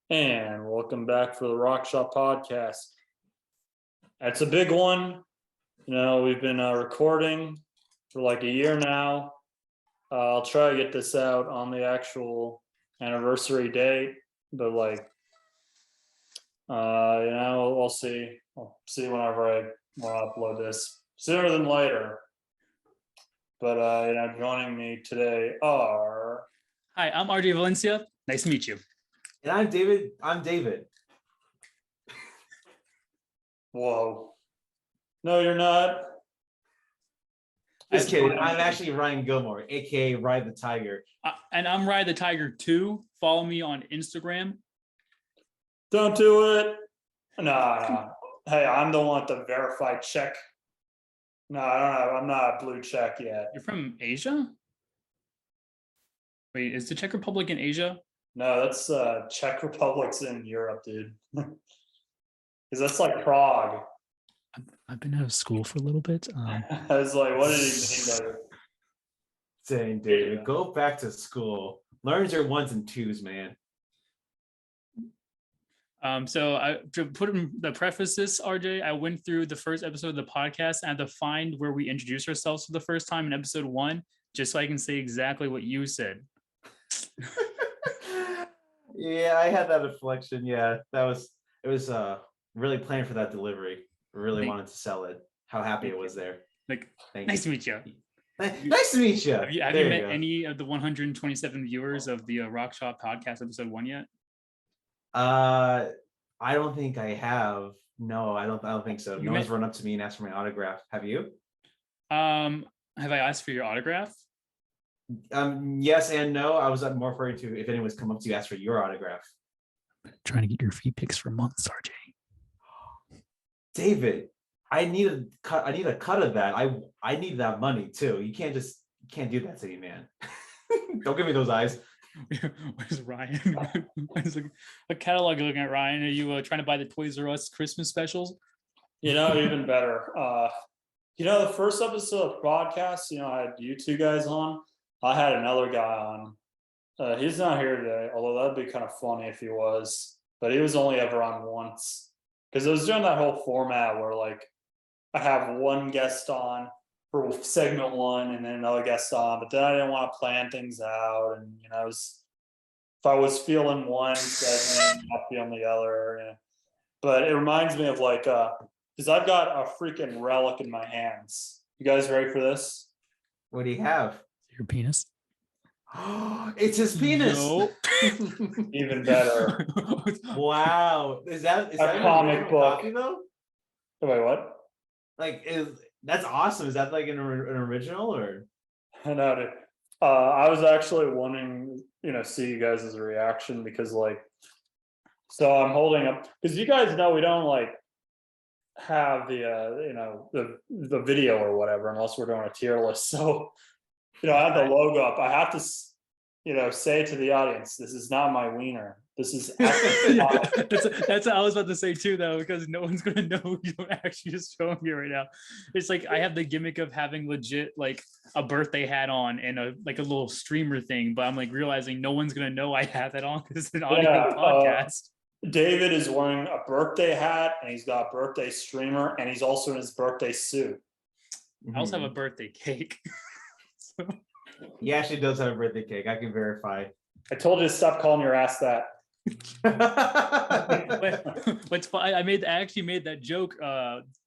And welcome back for the Rock Shop podcast. It's a big one. We've been recording for like a year now. I'll try to get this out on the actual anniversary date, but we'll see. I'll see whenever I want to upload this, sooner than later. But joining me today are. Hi, I'm RJ Valencia. Nice to meet you. And I'm David. Whoa. No, you're not. Just kidding. I'm actually Ryan Gilmore, aka Ride the Tiger. And I'm Ride the Tiger too. Follow me on Instagram. Don't do it. No. Hey, I'm the one with the verified check. No, I don't have. I'm not a blue check yet. You're from Asia? Wait, is the Czech Republic in Asia? No, that's Czech Republic's in Europe, dude. Because that's like Prague. I've been out of school for a little bit. I was like, what did he mean by it? Saying, David, go back to school. Learn your ones and twos, man. So to put in the preface this, RJ, I went through the first episode of the podcast and I had to find where we introduced ourselves for the first time in episode 1, just so I can say exactly what you said. Yeah, I had that inflection. Yeah, it was really planned for that delivery. Really wanted to sell it. How happy it was there. Nice to meet you. Nice to meet you. Have you met any of the 127 viewers of the Rock Shop podcast episode 1 yet? I don't think I have. No, I don't think so. No one's run up to me and asked for my autograph. Have you? Have I asked for your autograph? Yes and no. I was more referring to if anyone's come up to you, ask for your autograph. I'm trying to get your feed pics for months, RJ. David, I need a cut of that. I need that money too. You can't do that to me, man. Don't give me those eyes. Where's Ryan? Where's a catalog looking at Ryan? Are you trying to buy the Toys R Us Christmas specials? Even better. The first episode of the podcast, I had you two guys on. I had another guy on. He's not here today, although that'd be kind of funny if he was. But he was only ever on once. Because it was doing that whole format where I have one guest on for segment 1 and then another guest on, but then I didn't want to plan things out, and if I was feeling one segment, not feeling the other. Yeah. But it reminds me of because I've got a freaking relic in my hands. You guys ready for this? What do you have? Your penis? It's his penis. No. Even better. Wow. Is that a comic book? Copy, though? Wait, what? That's awesome. Is that an original or? No, dude. I was actually wanting, see you guys' reaction because so I'm holding up because you guys know we don't have the video or whatever unless we're doing a tier list. So, I have the logo up. I have to, say to the audience, this is not my wiener. This is that's what I was about to say too, though, because no one's gonna know you don't actually just showing me right now. It's I have the gimmick of having legit a birthday hat on and a little streamer thing, but I'm realizing no one's gonna know I have that on because it's an audio podcast. David is wearing a birthday hat and he's got a birthday streamer and he's also in his birthday suit. I also have a birthday cake. He actually does have a birthday cake. I can verify. I told you to stop calling your ass that. What's fun? I actually made that joke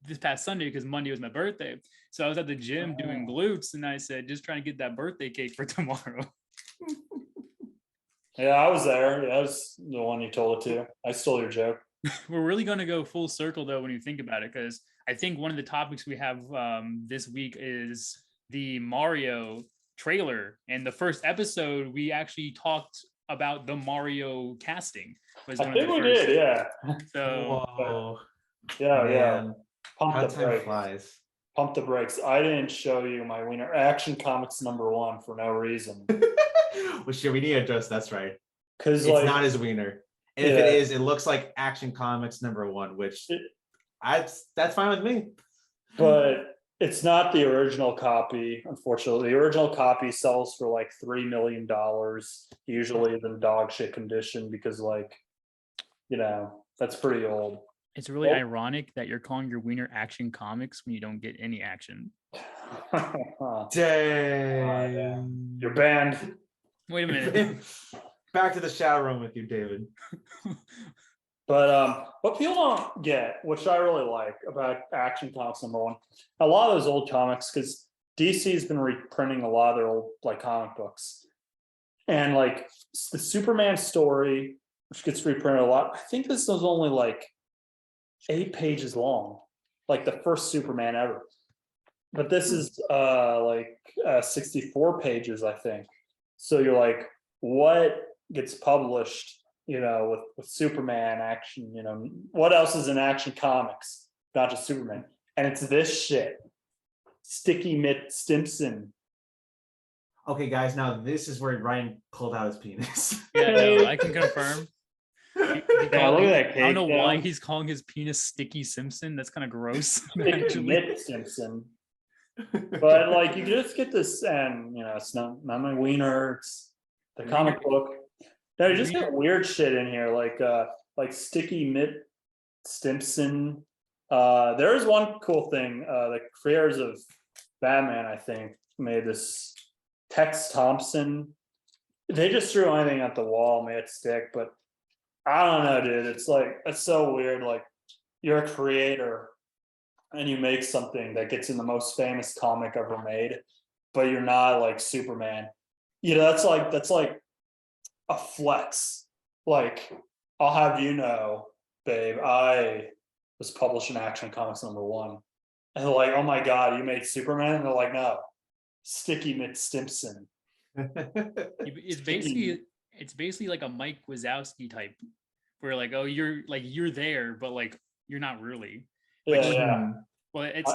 this past Sunday because Monday was my birthday. So I was at the gym doing glutes and I said, just trying to get that birthday cake for tomorrow. Yeah, I was there. Yeah, I was the one you told it to. I stole your joke. We're really going to go full circle though when you think about it, because I think one of the topics we have this week is the Mario trailer. And the first episode, we actually talked about the Mario casting. I think we did, yeah. So, whoa. Yeah. How time flies. Pump the brakes. I didn't show you my wiener. Action Comics #1 for no reason. Well, sure, we need to address that's right. Because it's not his wiener. And if it is, it looks like Action Comics #1, which that's fine with me. But it's not the original copy, unfortunately. The original copy sells for $3 million, usually in dog shit condition, because that's pretty old. It's really Oh. ironic that you're calling your wiener action comics when you don't get any action. Dang. You're banned. Wait a minute. Back to the shower room with you, David. But what people don't get, which I really like about Action Comics #1, a lot of those old comics, because DC's been reprinting a lot of their old comic books, and the Superman story, which gets reprinted a lot. I think this was only 8 pages long, the first Superman ever. But this is 64 pages, I think. So you're like, what gets published? With Superman action, what else is in Action Comics? Not just Superman. And it's this shit. Sticky Mitt Stimpson. Okay, guys, now this is where Ryan pulled out his penis. Yeah, no, I can confirm. Look at that I don't know cake, why though. he's calling his penis Sticky Simpson. That's kind of gross. Sticky Actually. Mitt Stimpson. But you just get this, and it's not my wiener, it's the comic book. No, you just get weird shit in here, like Sticky Mitt Stimpson. There is one cool thing. The creators of Batman, I think, made this Tex Thompson. They just threw anything at the wall, made it stick. But I don't know, dude. It's so weird. You're a creator and you make something that gets in the most famous comic ever made, but you're not like Superman. That's like a flex. I'll have you know, babe, I was publishing Action Comics #1. And they're like, oh my God, you made Superman? And they're like, no, Sticky Mitt Stimpson. It's basically like a Mike Wazowski type, where oh, you're there, but you're not really. Yeah. Well, it's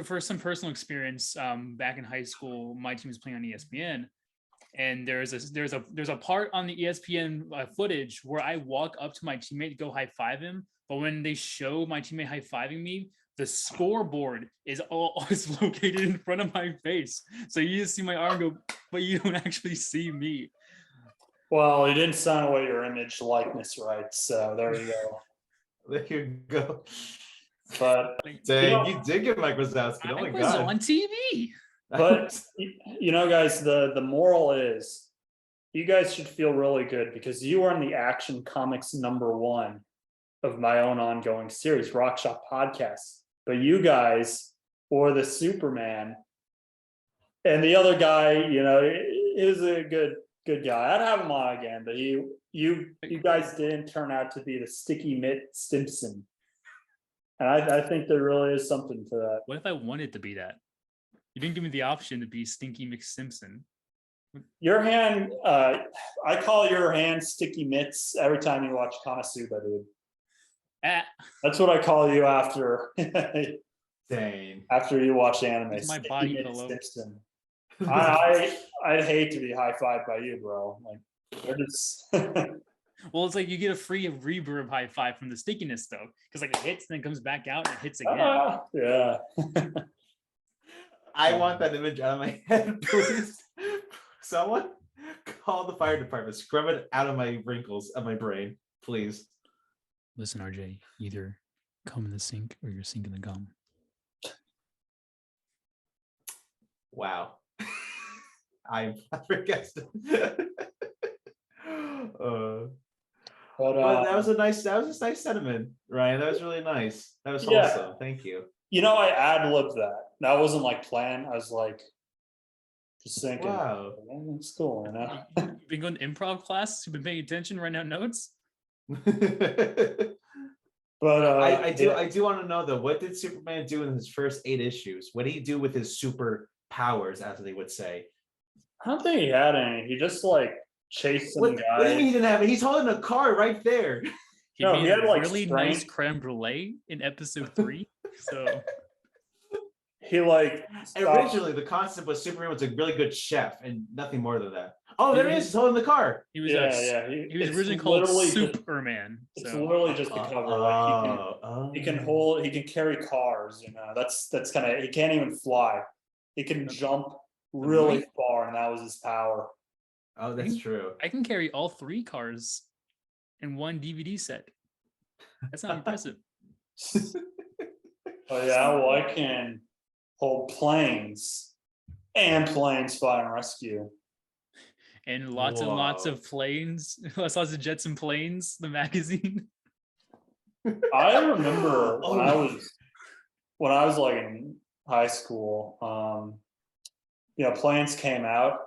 for some personal experience. Back in high school, my team was playing on ESPN, and there's a part on the ESPN footage where I walk up to my teammate to go high five him, but when they show my teammate high fiving me, the scoreboard is located in front of my face, so you just see my arm go, but you don't actually see me. Well, you didn't sign away your image likeness rights, so there you go. There you go. But dang, you did get Mike Wazowski. Oh my I was God. on TV. But guys, the moral is you guys should feel really good because you are in the Action Comics #1 of my own ongoing series, Rock Shop Podcast. But you guys, or the Superman, and the other guy, is a good guy. I'd have him on again, but you guys didn't turn out to be the Sticky Mitt Stimpson. And I think there really is something to that. What if I wanted to be that? You didn't give me the option to be Stinky McSimpson. Your hand, I call your hand Sticky Mitts every time you watch Konosuba, dude. That's what I call you after. Dang. After you watch anime. It's my Sticky body Mitt pillow. Stimpson. I'd hate to be high-fived by you, bro. They're just Well, it's you get a free reverb high five from the stickiness though, because it hits and then comes back out and it hits again. Yeah. I want that image out of my head, please. Someone call the fire department, scrub it out of my wrinkles of my brain, please. Listen, RJ, either come in the sink or you're sinking the gum. Wow. I'm flabbergasted. But that was a nice sentiment, Ryan. That was really nice. That was wholesome. Thank you. I ad-libbed that. That wasn't planned. I was just thinking. Wow. It's cool, You've been going to improv class? You've been paying attention, writing out notes? But I do want to know though, what did Superman do in his first 8 issues? What did he do with his super powers, as they would say? I don't think he had any. He just chased some What guy. do you mean he didn't have it? He's holding a car right there. He No, made he had, a like, really strength. nice creme brulee in episode 3. So He stopped. Originally, the concept was Superman was a really good chef and nothing more than that. Oh, there he is. He's holding the car. he was he was it's originally called literally just- Superman. It's So literally just the cover. He can carry cars. That's kind of. He can't even fly. He can jump really far, and that was his power. Oh, that's true. I can carry all 3 cars in one DVD set. That's not impressive. Oh yeah, well I can hold planes and planes fire and rescue. And lots and lots Whoa. of planes, lots of jets and planes, the magazine. I remember Oh. when I was like in high school, planes came out,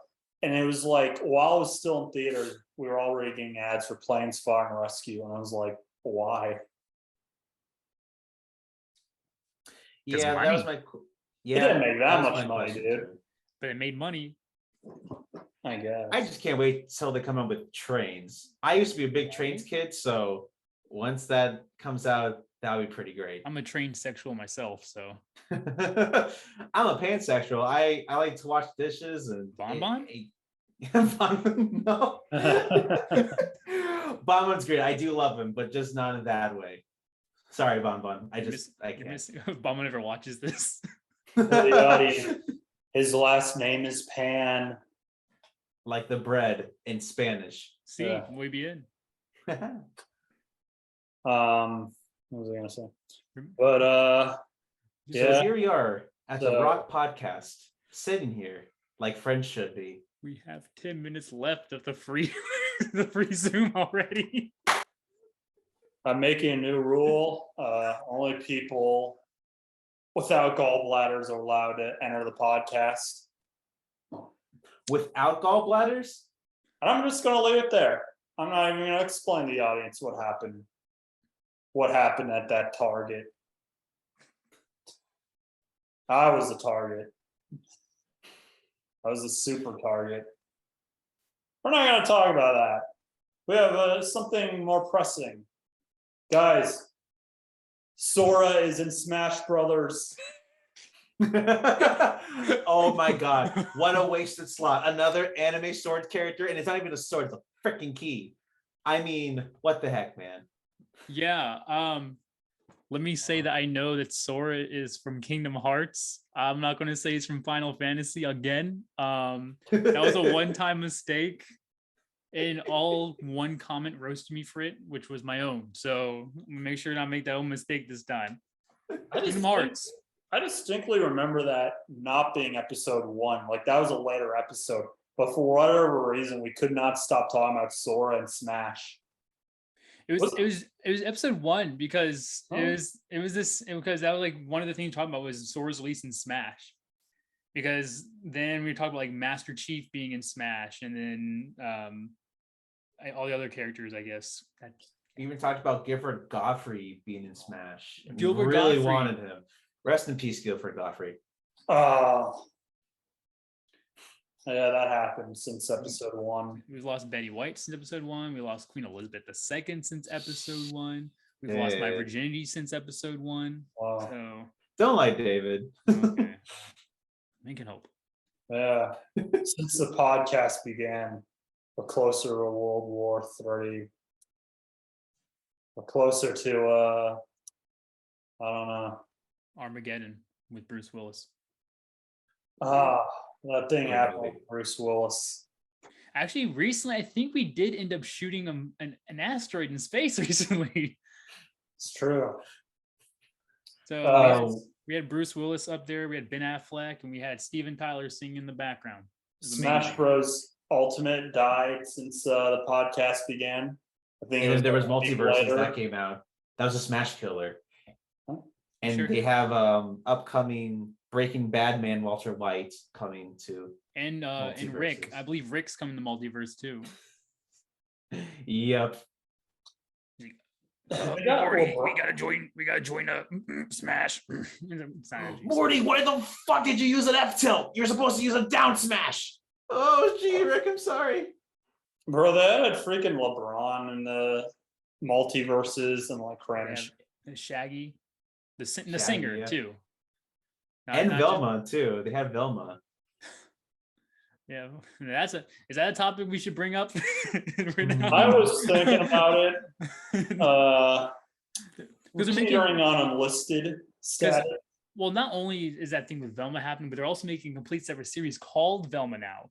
and it was like while I was still in theaters, we were already getting ads for planes, fire and rescue, and I was like, why? Because Yeah, that was money. It didn't make that was much my money, question, dude. too. But it made money. I guess. I just can't wait till they come up with trains. I used to be a big trains kid, so once that comes out, that would be pretty great. I'm a trained sexual myself, so I'm a pansexual. I like to wash dishes and Bonbon? No. Bonbon's great. I do love him, but just not in that way. Sorry, Bonbon. I can't. Obama never watches this. His last name is Pan. Like the bread in Spanish. See, Yeah. muy bien. What was I gonna say? But So yeah. here we are at the So- Rock Podcast, sitting here like friends should be. We have 10 minutes left of the free the free Zoom already. I'm making a new rule. Only people without gallbladders are allowed to enter the podcast. Without gallbladders? And I'm just gonna leave it there. I'm not even gonna explain to the audience what happened. What happened at that Target. I was the target. I was a super target. We're not gonna talk about that. We have something more pressing. Guys, Sora is in Smash Brothers. Oh my god, what a wasted slot. Another anime sword character, and it's not even a sword, it's a freaking key. I mean, what the heck, man? Yeah, let me say that I know that Sora is from Kingdom Hearts. I'm not going to say he's from Final Fantasy again. That was a one-time mistake, and all one comment roasted me for it, which was my own. So make sure not make that own mistake this time. Kingdom Hearts. I distinctly remember that not being episode 1. Like that was a later episode. But for whatever reason, we could not stop talking about Sora and Smash. It was episode 1 because Oh. because that was like one of the things talking about was Sora's release in Smash. Because then we talked about like Master Chief being in Smash, and then all the other characters, I guess. We even talked about Gifford Godfrey being in Smash. And Gilbert we really Gottfried. wanted him. Rest in peace, Guilford Godfrey. Oh. Yeah, that happened since episode 1. We've lost Betty White since episode 1. We lost Queen Elizabeth II since episode 1. We've lost my Yeah. virginity since episode 1. Wow. So Don't lie, David. okay. Making hope. Yeah. Since the podcast began, we're closer to World War III. We're closer to I don't know. Armageddon with Bruce Willis. That thing Oh, happened really? with Bruce Willis. Actually, recently, I think we did end up shooting an asteroid in space recently. It's true. So we had Bruce Willis up there, we had Ben Affleck, and we had Steven Tyler singing in the background. It was Smash amazing. Bros. Ultimate died since the podcast began. I think And then there was like a week Multiverses later. that came out. That was a Smash killer. Huh? And Sure. they have upcoming Breaking Bad man Walter White coming to. And Rick, Multiverses. I believe Rick's coming to multiverse too. Yep. They got Morty, Will we gotta join up. Smash. It's not actually- Morty, why the fuck did you use an F tilt? You're supposed to use a down smash. Oh gee, Rick, I'm sorry. Bro, they had freaking LeBron in the multiverses and like We cringe. have Shaggy, the Shaggy, singer yeah. too. And Not just- Velma too. They had Velma. Yeah, is that a topic we should bring up? Right now? I was thinking about it. We're Because they're making- teetering on unlisted status. Well, not only is that thing with Velma happening, but they're also making a complete separate series called Velma now.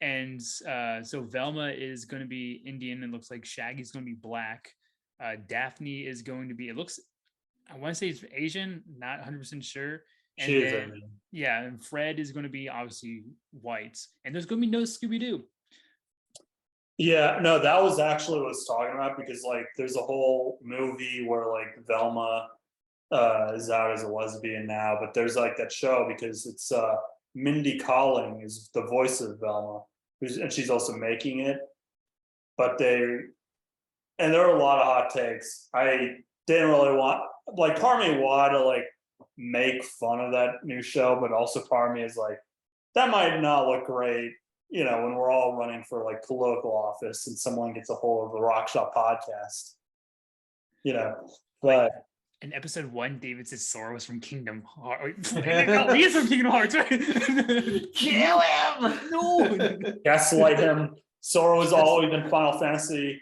And so Velma is going to be Indian and looks like Shaggy's going to be black. Daphne is going to be, it looks, I want to say it's Asian, not 100% sure. And She is then, Indian. yeah, and Fred is going to be obviously white. And there's going to be no Scooby-Doo. Yeah, no, that was actually what I was talking about because like there's a whole movie where like Velma is out as a lesbian now, but there's like that show because it's Mindy Kaling is the voice of Velma, and she's also making it. But there are a lot of hot takes. I didn't really want like part of me wanted to like make fun of that new show, but also part of me is like that might not look great, you know, when we're all running for like political office and someone gets a hold of the Rock Shop podcast, you know. But in episode 1, David says Sora was from Kingdom Hearts. No, he is from Kingdom Hearts, right? Kill him! No. gaslight him. Sora was always in Final Fantasy.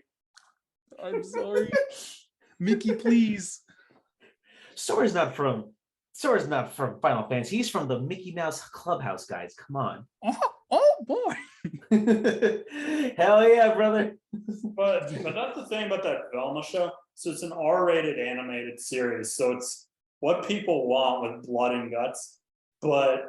I'm sorry. Mickey, please. Sora's not from Final Fantasy. He's from the Mickey Mouse Clubhouse, guys. Come on. Oh boy. Hell yeah, brother. But that's the thing about that Velma show. So it's an R-rated animated series. So it's what people want with blood and guts. But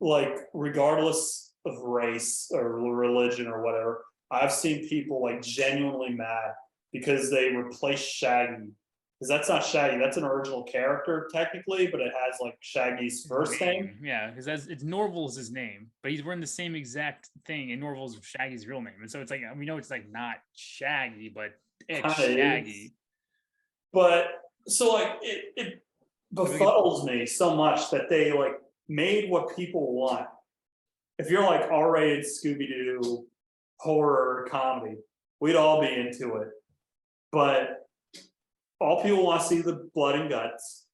like regardless of race or religion or whatever, I've seen people like genuinely mad because they replace Shaggy. Because that's not Shaggy, that's an original character technically, but it has like Shaggy's first name. Yeah, because it's Norval's his name, but he's wearing the same exact thing, and Norval's Shaggy's real name. And so it's like we know it's like not Shaggy, but it's Kinda Shaggy. is. But so like it befuddles me so much that they like made what people want. If you're like R-rated Scooby-Doo horror comedy, we'd all be into it. But all people want to see the blood and guts,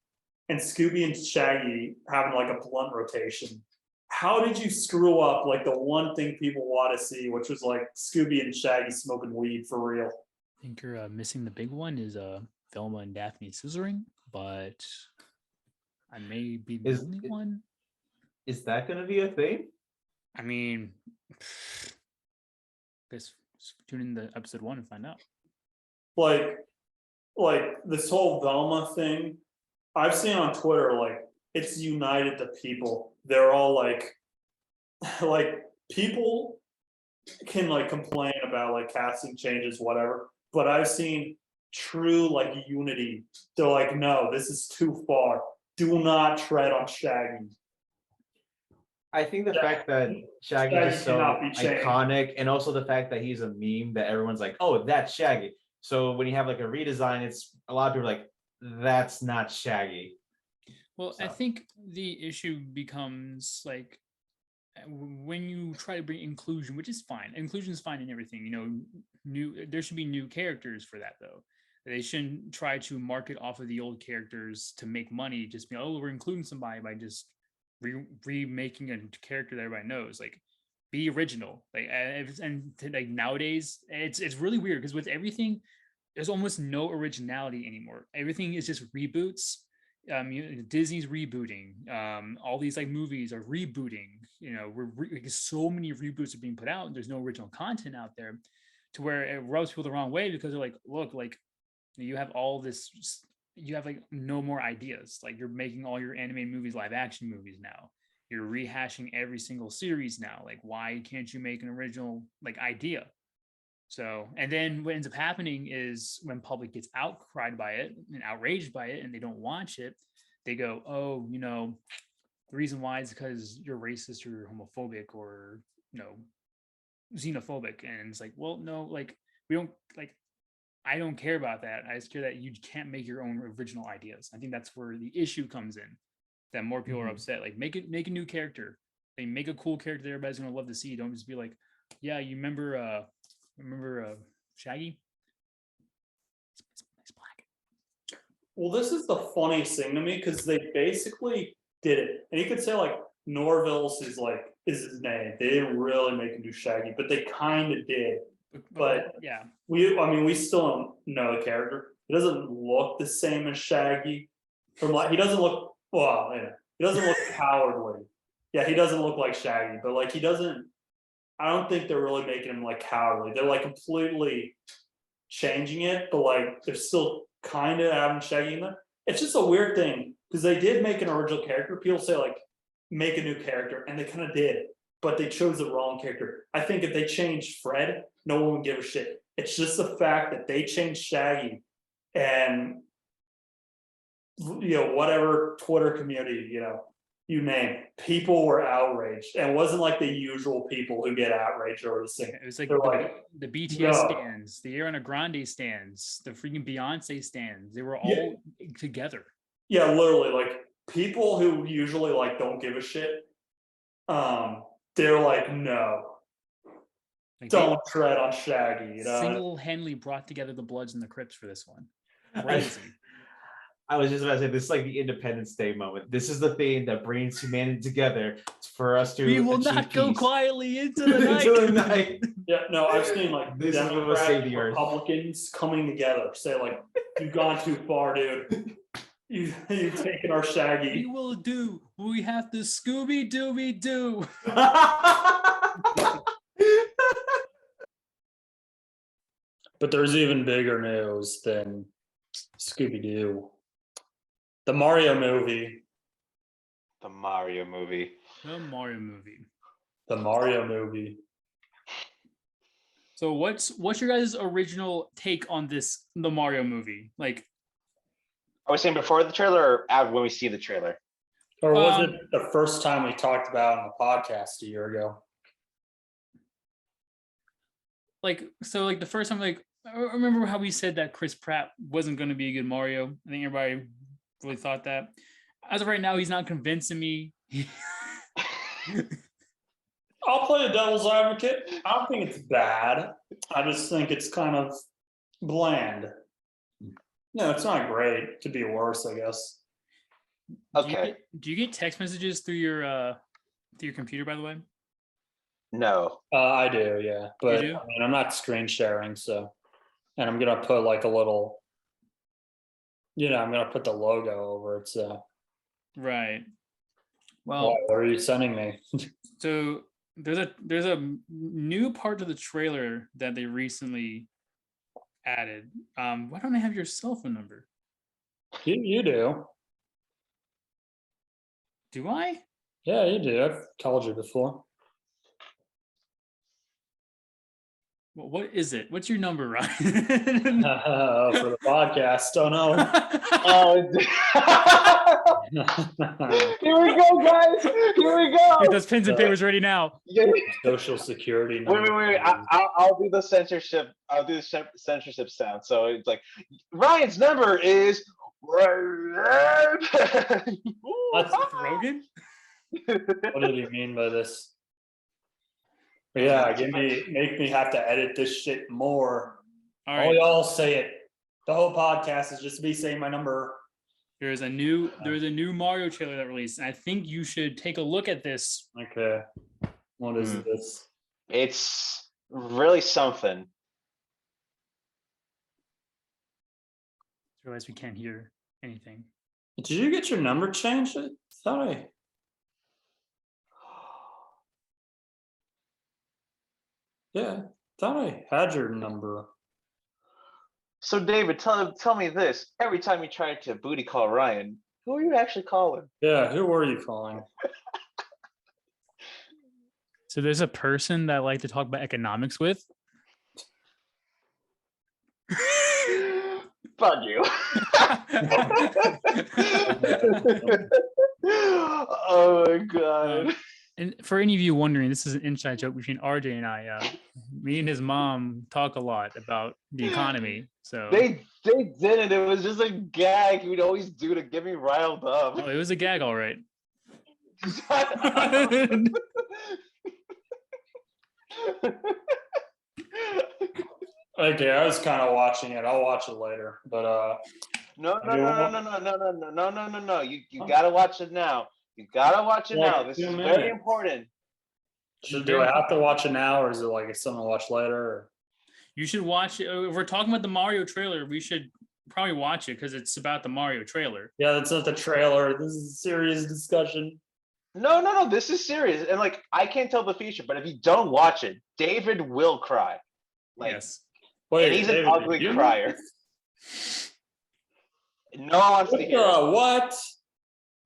and Scooby and Shaggy having like a blunt rotation. How did you screw up like the one thing people want to see, which was like Scooby and Shaggy smoking weed for real? I think you're missing the big one is Velma and Daphne scissoring, but I may be the only one. Is that going to be a thing? I mean, guess tune in to episode 1 and find out. Like this whole Velma thing, I've seen on Twitter, like it's united the people. They're all like people can like complain about like casting changes, whatever. But I've seen true like unity. They're like, no, this is too far. Do not tread on Shaggy. I think the fact that Shaggy is so cannot be changed. iconic, and also the fact that he's a meme that everyone's like, oh, that's Shaggy. So when you have like a redesign, it's a lot of people are like, that's not Shaggy. Well, I think the issue becomes like when you try to bring inclusion, which is fine. Inclusion is fine in everything, you know. There should be new characters for that though. They shouldn't try to market off of the old characters to make money. Just be, oh, we're including somebody by just remaking a character that everybody knows. Like, be original. Like, and like nowadays, it's really weird because with everything, there's almost no originality anymore. Everything is just reboots. Disney's rebooting. All these like movies are rebooting. You know, so many reboots are being put out, and there's no original content out there, to where it rubs people the wrong way because they're like, look, like you have all this, you have like no more ideas. Like you're making all your animated movies live action movies now. You're rehashing every single series now. Like, why can't you make an original like idea? So, and then what ends up happening is when public gets outcried by it and outraged by it and they don't watch it, they go, oh, you know, the reason why is because you're racist or homophobic or, you know, xenophobic. And it's like, well, no, like we don't like, I don't care about that. I just care that you can't make your own original ideas. I think that's where the issue comes in, that more people are upset. Like make a new character. They make a cool character that everybody's gonna love to see. Don't just be like, yeah, you remember Shaggy? He's black. Well, this is the funniest thing to me because they basically did it, and you could say like Norville's is his name. They didn't really make him do Shaggy, but they kind of did. But yeah, we still don't know the character. He doesn't look the same as Shaggy. He doesn't look he doesn't look cowardly. Yeah, he doesn't look like Shaggy, but like he doesn't I don't think they're really making him like cowardly. They're like completely changing it, but like they're still kind of having Shaggy in there. It's just a weird thing because they did make an original character. People say like make a new character, and they kind of did, but they chose the wrong character. I think if they changed Fred, no one would give a shit. It's just the fact that they changed Shaggy, and whatever Twitter community, you name, people were outraged, and it wasn't like the usual people who get outraged over this thing. It was like They're like, the BTS no. stands, the Ariana Grande stands, the freaking Beyonce stands. They were all Yeah. together. Yeah, literally, like people who usually like don't give a shit. They're like, no, Like, don't tread on Shaggy. Single-handedly brought together the Bloods and the Crips for this one. Crazy. I was just about to say, this is like the Independence Day moment. This is the thing that brings humanity together for us to. We will not go peace. quietly into the night. Into the night. Yeah, no, I've seen like This is what will Democrats, save the earth. Republicans coming together, say like, you've gone too far, dude. You've taken our We Shaggy. will do what we have to Scooby Dooby Doo. But there's even bigger news than Scooby Doo. The Mario movie. The Mario movie. The Mario movie. The Mario movie. So what's your guys' original take on the Mario movie? Like, Are we saying before the trailer or after when we see the trailer? Or was it the first time we talked about it on the podcast a year ago? the first time, like, I remember how we said that Chris Pratt wasn't going to be a good Mario. I think everybody really thought that. As of right now, he's not convincing me. I'll play the devil's advocate. I don't think it's bad. I just think it's kind of bland. No, it's not great. It could be worse, I guess. Okay. Do you get text messages through your computer, by the way? No. I do, yeah. But do? I mean, I'm not screen sharing, so. And I'm gonna put like a little, I'm gonna put the logo over it. So. Right. Well, What are you sending me? so there's a new part to the trailer that they recently added. Why don't I have your cell phone number? You do. Do I? Yeah, you do. I've told you before. Well, what is it? What's your number, Ryan? For the podcast, don't know. Oh, here we go, guys. Here we go. Get those pens and papers ready now. Social security Wait, number. wait, wait. I'll do the censorship. I'll do the censorship sound. So it's like Ryan's number is. That's- Seth Rogen? What did he mean by this? Yeah, make me have to edit this shit more. All All right. y'all say it. The whole podcast is just me saying my number. There's a new Mario trailer that released, and I think you should take a look at this. Okay. What is this? It's really something. Otherwise, we can't hear anything. Did you get your number changed? I thought I. Yeah, thought I had your number. So David, tell me this. Every time you try to booty call Ryan, who are you actually calling? Yeah, who were you calling? So there's a person that I like to talk about economics with. Fuck you. Oh my god. And for any of you wondering, this is an inside joke between RJ and I. Me and his mom talk a lot about the economy. So They didn't. It was just a gag he would always do to get me riled up. oh, it was a gag, all right. Okay, I was kind of watching it. I'll watch it later. But No. You gotta watch it now. You gotta watch it Like now. This 2 is very minutes. important. do I have to watch it now, or is it like it's something to watch later? Or? You should watch it. If we're talking about the Mario trailer, we should probably watch it because it's about the Mario trailer. Yeah, that's not the trailer. This is a serious discussion. No. This is serious, and like I can't tell the future, but if you don't watch it, David will cry. Like, Yes. and he's an David, did ugly you make crier. this? No one wants to hear it. What?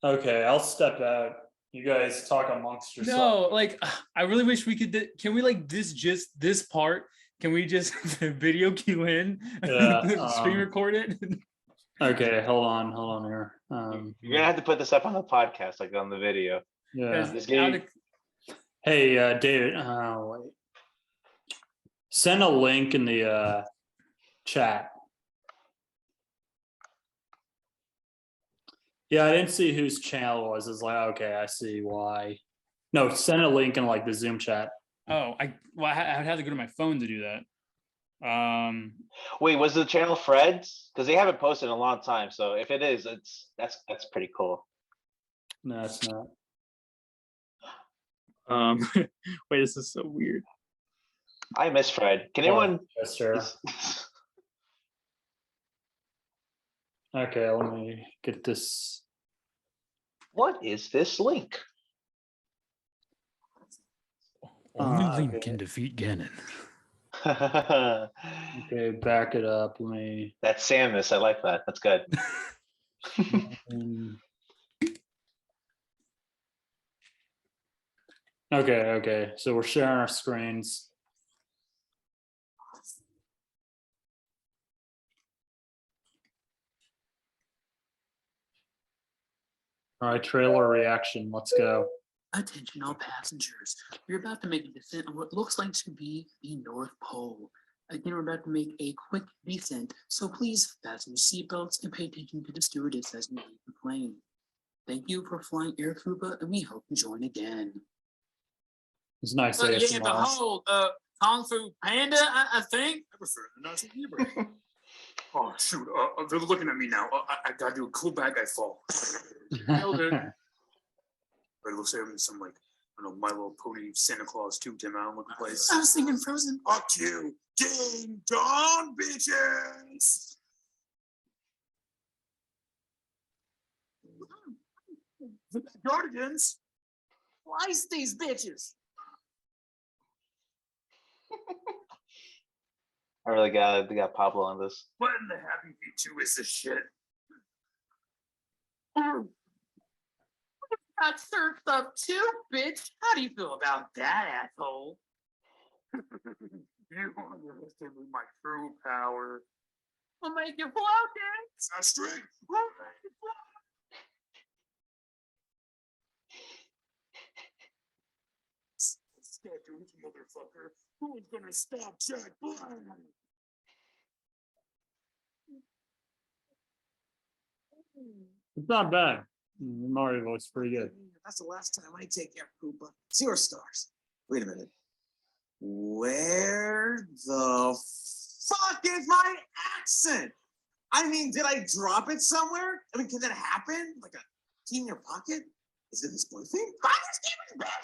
Okay, I'll step out. You guys talk amongst yourselves. No, like I really wish we could. Can we like this part? Can we just video cue in, Yeah, screen record it? Okay, hold on here. You're gonna have to put this up on the podcast, like on the video. Yeah. This game. Hey, David. Wait. Send a link in the chat. Yeah, I didn't see whose channel it was. It's like, okay, I see why. No, send a link in like the Zoom chat. Oh, I'd have to go to my phone to do that. Wait, was the channel Fred's? Because they haven't posted in a long time. So if it is, that's pretty cool. No, it's not. Wait, this is so weird. I miss Fred. Can Well, anyone? yes, sir. Okay, let me get this. What is this link? Only Link okay. can defeat Ganon. Okay, back it up. Let me. That's Samus. I like that. That's good. Okay. So we're sharing our screens. All right, trailer reaction. Let's go. Attention all passengers. We're about to make a descent on what looks like to be the North Pole. Again, we're about to make a quick descent, so please fasten your seatbelts and pay attention to the stewardess as we leave the plane. Thank you for flying Air Cuba, and we hope you join again. It's nice. Yeah, ASMR. behold, Kung Fu Panda, I think. I prefer the Nazi Hebrew. Oh, shoot. They're looking at me now. I gotta do a cool bad guy fall. Nailed it. But it looks like I'm in some, like, I don't know, My Little Pony, Santa Claus 2 Tim Allen looking place. I was thinking Frozen. Up to ding dong, bitches. The Guardians. Slice these bitches. I really got Pablo on this. What in the Happy Feet 2 is this shit? Got surfed up too, bitch. How do you feel about that, asshole? You underestimate my true power. I'll make you float, dance. A string. Scheduled, motherfucker. Who's gonna stop Jack Black? It's not bad. Mario voice pretty good. That's the last time I take Air Koopa. 0 stars. Wait a minute. Where the fuck is my accent? I mean, did I drop it somewhere? I mean, can that happen? Like a key in your pocket? Is it this boy thing? I just gave it back.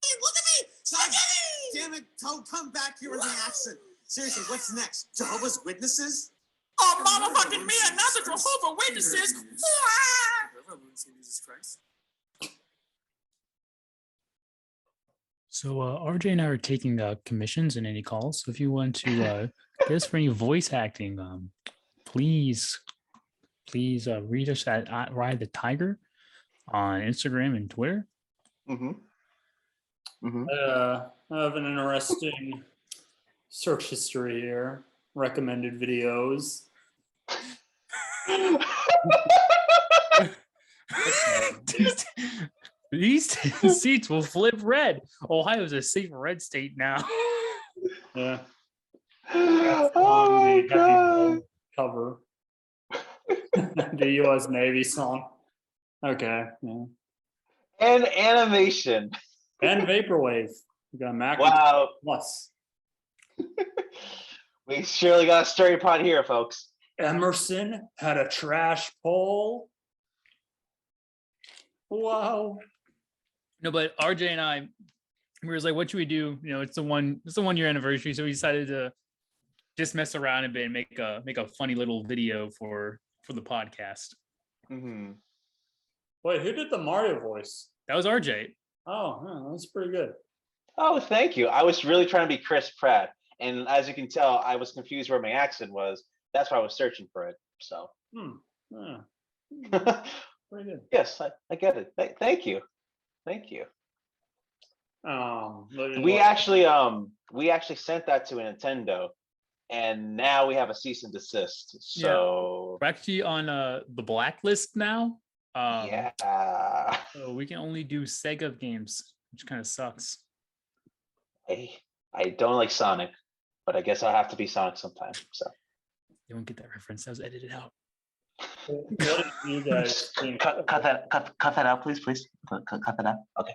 Hey, look at me! Look at me! Damn it, don't come back here with the accent. Seriously, what's next? Jehovah's Witnesses? Oh, motherfucking me, another Jehovah Witnesses! Jesus Christ. So RJ and I are taking commissions and any calls. So if you want to get us for any voice acting, please read us at Ride the Tiger on Instagram and Twitter. Mm-hmm. Mm-hmm. I have an interesting search history here. Recommended videos. These seats will flip red. Ohio's a safe red state now. Yeah. Oh my god. Cover. The U.S. Navy song. Okay. Yeah. And animation. And Vaporwave. We got Mac Wow. Plus. We surely got a story pod here, folks. Emerson had a trash poll. Wow. No, but RJ and I, we were like, what should we do? You know, it's the 1 year anniversary, so we decided to just mess around a bit and make a funny little video for the podcast. Mm-hmm. Wait, who did the Mario voice? That was RJ. Oh, yeah, that's pretty good. Oh, thank you. I was really trying to be Chris Pratt, and as you can tell, I was confused where my accent was. That's why I was searching for it. So, Yeah, pretty good. yes, I get it. Thank you, thank you. We actually sent that to a Nintendo, and now we have a cease and desist. So We're actually on the blacklist now. yeah, So we can only do Sega games, which kind of sucks. I don't like Sonic, but I guess I'll have to be Sonic sometime. So You won't get that reference. That was edited out. What did you guys think? cut that out, please. Cut that out. Okay.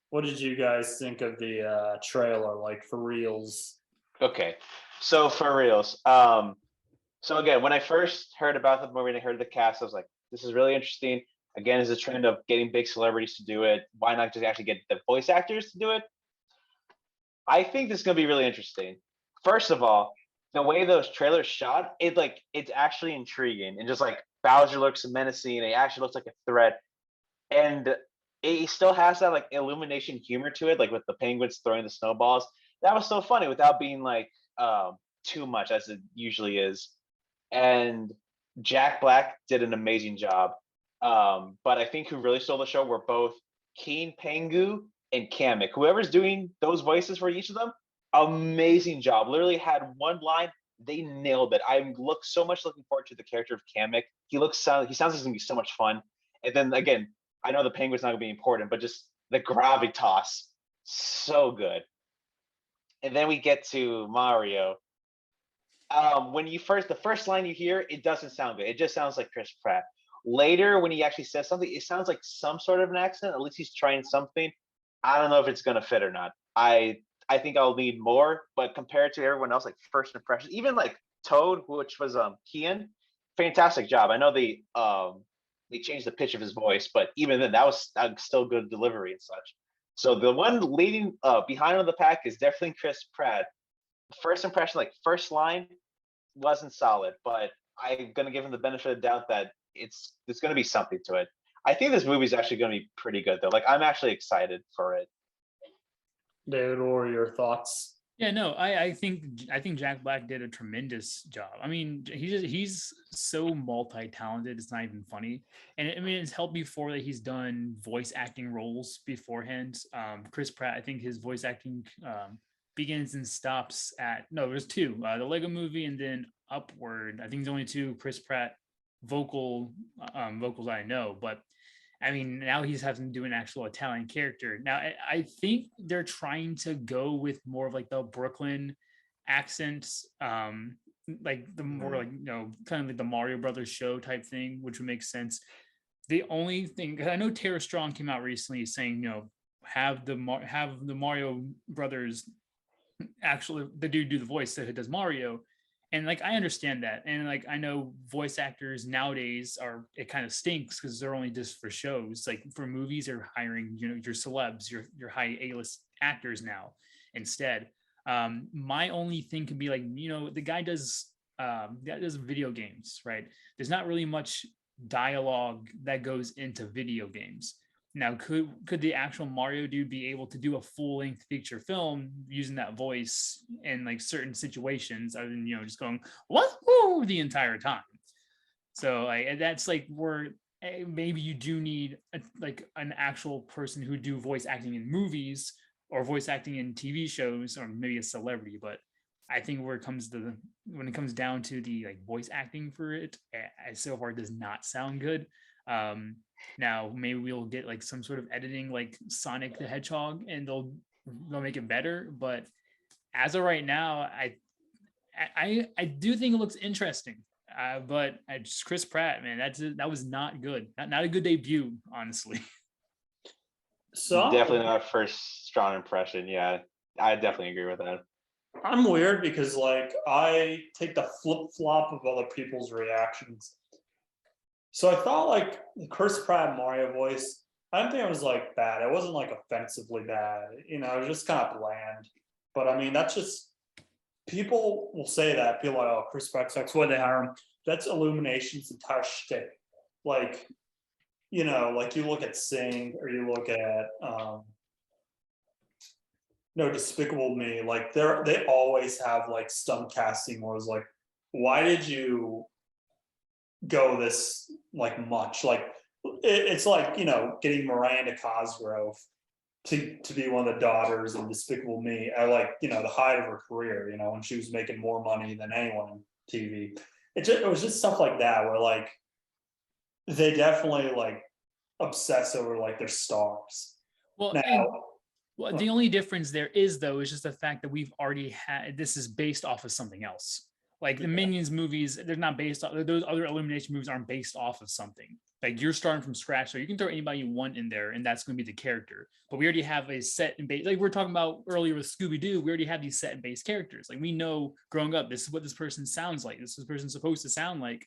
What did you guys think of the trailer? Like for reals? Okay, so for reals, so again, when I first heard about the movie and I heard the cast, I was like, this is really interesting. Again, is a trend of getting big celebrities to do it. Why not just actually get the voice actors to do it? I think this is gonna be really interesting. First of all, the way those trailers shot, it's actually intriguing and just like Bowser looks menacing. It actually looks like a threat, and it still has that like illumination humor to it, like with the penguins throwing the snowballs. That was so funny without being like too much as it usually is. And Jack Black did an amazing job. But I think who really stole the show were both Keen Pengu and Kamek. Whoever's doing those voices for each of them, amazing job. Literally had one line, they nailed it. I look so much looking forward to the character of Kamek. He sounds like he's gonna be so much fun. And then again, I know the penguin's not gonna be important, but just the gravitas, so good. And then we get to Mario. When the first line you hear, it doesn't sound good. It just sounds like Chris Pratt. Later, when he actually says something, it sounds like some sort of an accent. At least he's trying something. I don't know if it's gonna fit or not. I think I'll need more, but compared to everyone else, like first impressions, even like Toad, which was Kian, fantastic job. I know they changed the pitch of his voice, but even then, that was still good delivery and such. So the one leading behind on the pack is definitely Chris Pratt. First impression, like first line, wasn't solid, but I'm gonna give him the benefit of the doubt that there's gonna be something to it. I think this movie's actually gonna be pretty good though. Like I'm actually excited for it. David, what are your thoughts? Yeah, no, I think Jack Black did a tremendous job. I mean, he's so multi-talented, it's not even funny. And I mean, it's helped before that he's done voice acting roles beforehand. Chris Pratt, I think his voice acting begins and stops at there's two, the Lego movie and then Upward. I think there's only two Chris Pratt vocals I know, but I mean, now he's having to do an actual Italian character. Now, I think they're trying to go with more of like the Brooklyn accents, like the more like, kind of like the Mario Brothers show type thing, which would make sense. The only thing, because I know Tara Strong came out recently saying, have the Mario Brothers actually the dude do the voice that does Mario. And like I understand that, and like I know voice actors nowadays it kind of stinks because they're only just for shows. Like for movies, they're hiring your celebs, your high A-list actors now instead. My only thing could be like the guy does video games, right? There's not really much dialogue that goes into video games. Now, could the actual Mario dude be able to do a full-length feature film using that voice in like certain situations, other than just going what Ooh, the entire time? So like that's like where maybe you do need like an actual person who do voice acting in movies or voice acting in TV shows, or maybe a celebrity. But I think when it comes down to the like voice acting for it, so far does not sound good. Now maybe we'll get like some sort of editing like Sonic the Hedgehog and they'll make it better, but as of right now I do think it looks interesting, but just Chris Pratt, man, that was not good, not a good debut, honestly. So definitely not a first strong impression. Yeah, I definitely agree with that. I'm weird because like I take the flip-flop of other people's reactions. So I thought like the Chris Pratt Mario voice, I didn't think it was like bad. It wasn't like offensively bad. It was just kind of bland. But I mean, that's just, people will say that. People are like, oh, Chris Pratt sucks. Why they hire him? That's Illumination's entire shtick. Like you know, like you look at Sing or you look at no, Despicable Me, like they always have like stunt casting where it's like, why did you go this like much? Like it's like, you know, getting Miranda Cosgrove to be one of the daughters in Despicable Me at like, you know, the height of her career, you know, when she was making more money than anyone on TV. It was just stuff like that where like they definitely like obsess over like their stars. Well, Now, well, the only difference there is though is just the fact that we've already had this is based off of something else. Like the Minions movies, they're not based off those other Illumination movies aren't based off of something. Like you're starting from scratch, so you can throw anybody you want in there, and that's going to be the character. But we already have a set and base. Like we are talking about earlier with Scooby Doo, we already have these set and base characters. Like we know growing up, this is what this person sounds like. This is what this person's supposed to sound like.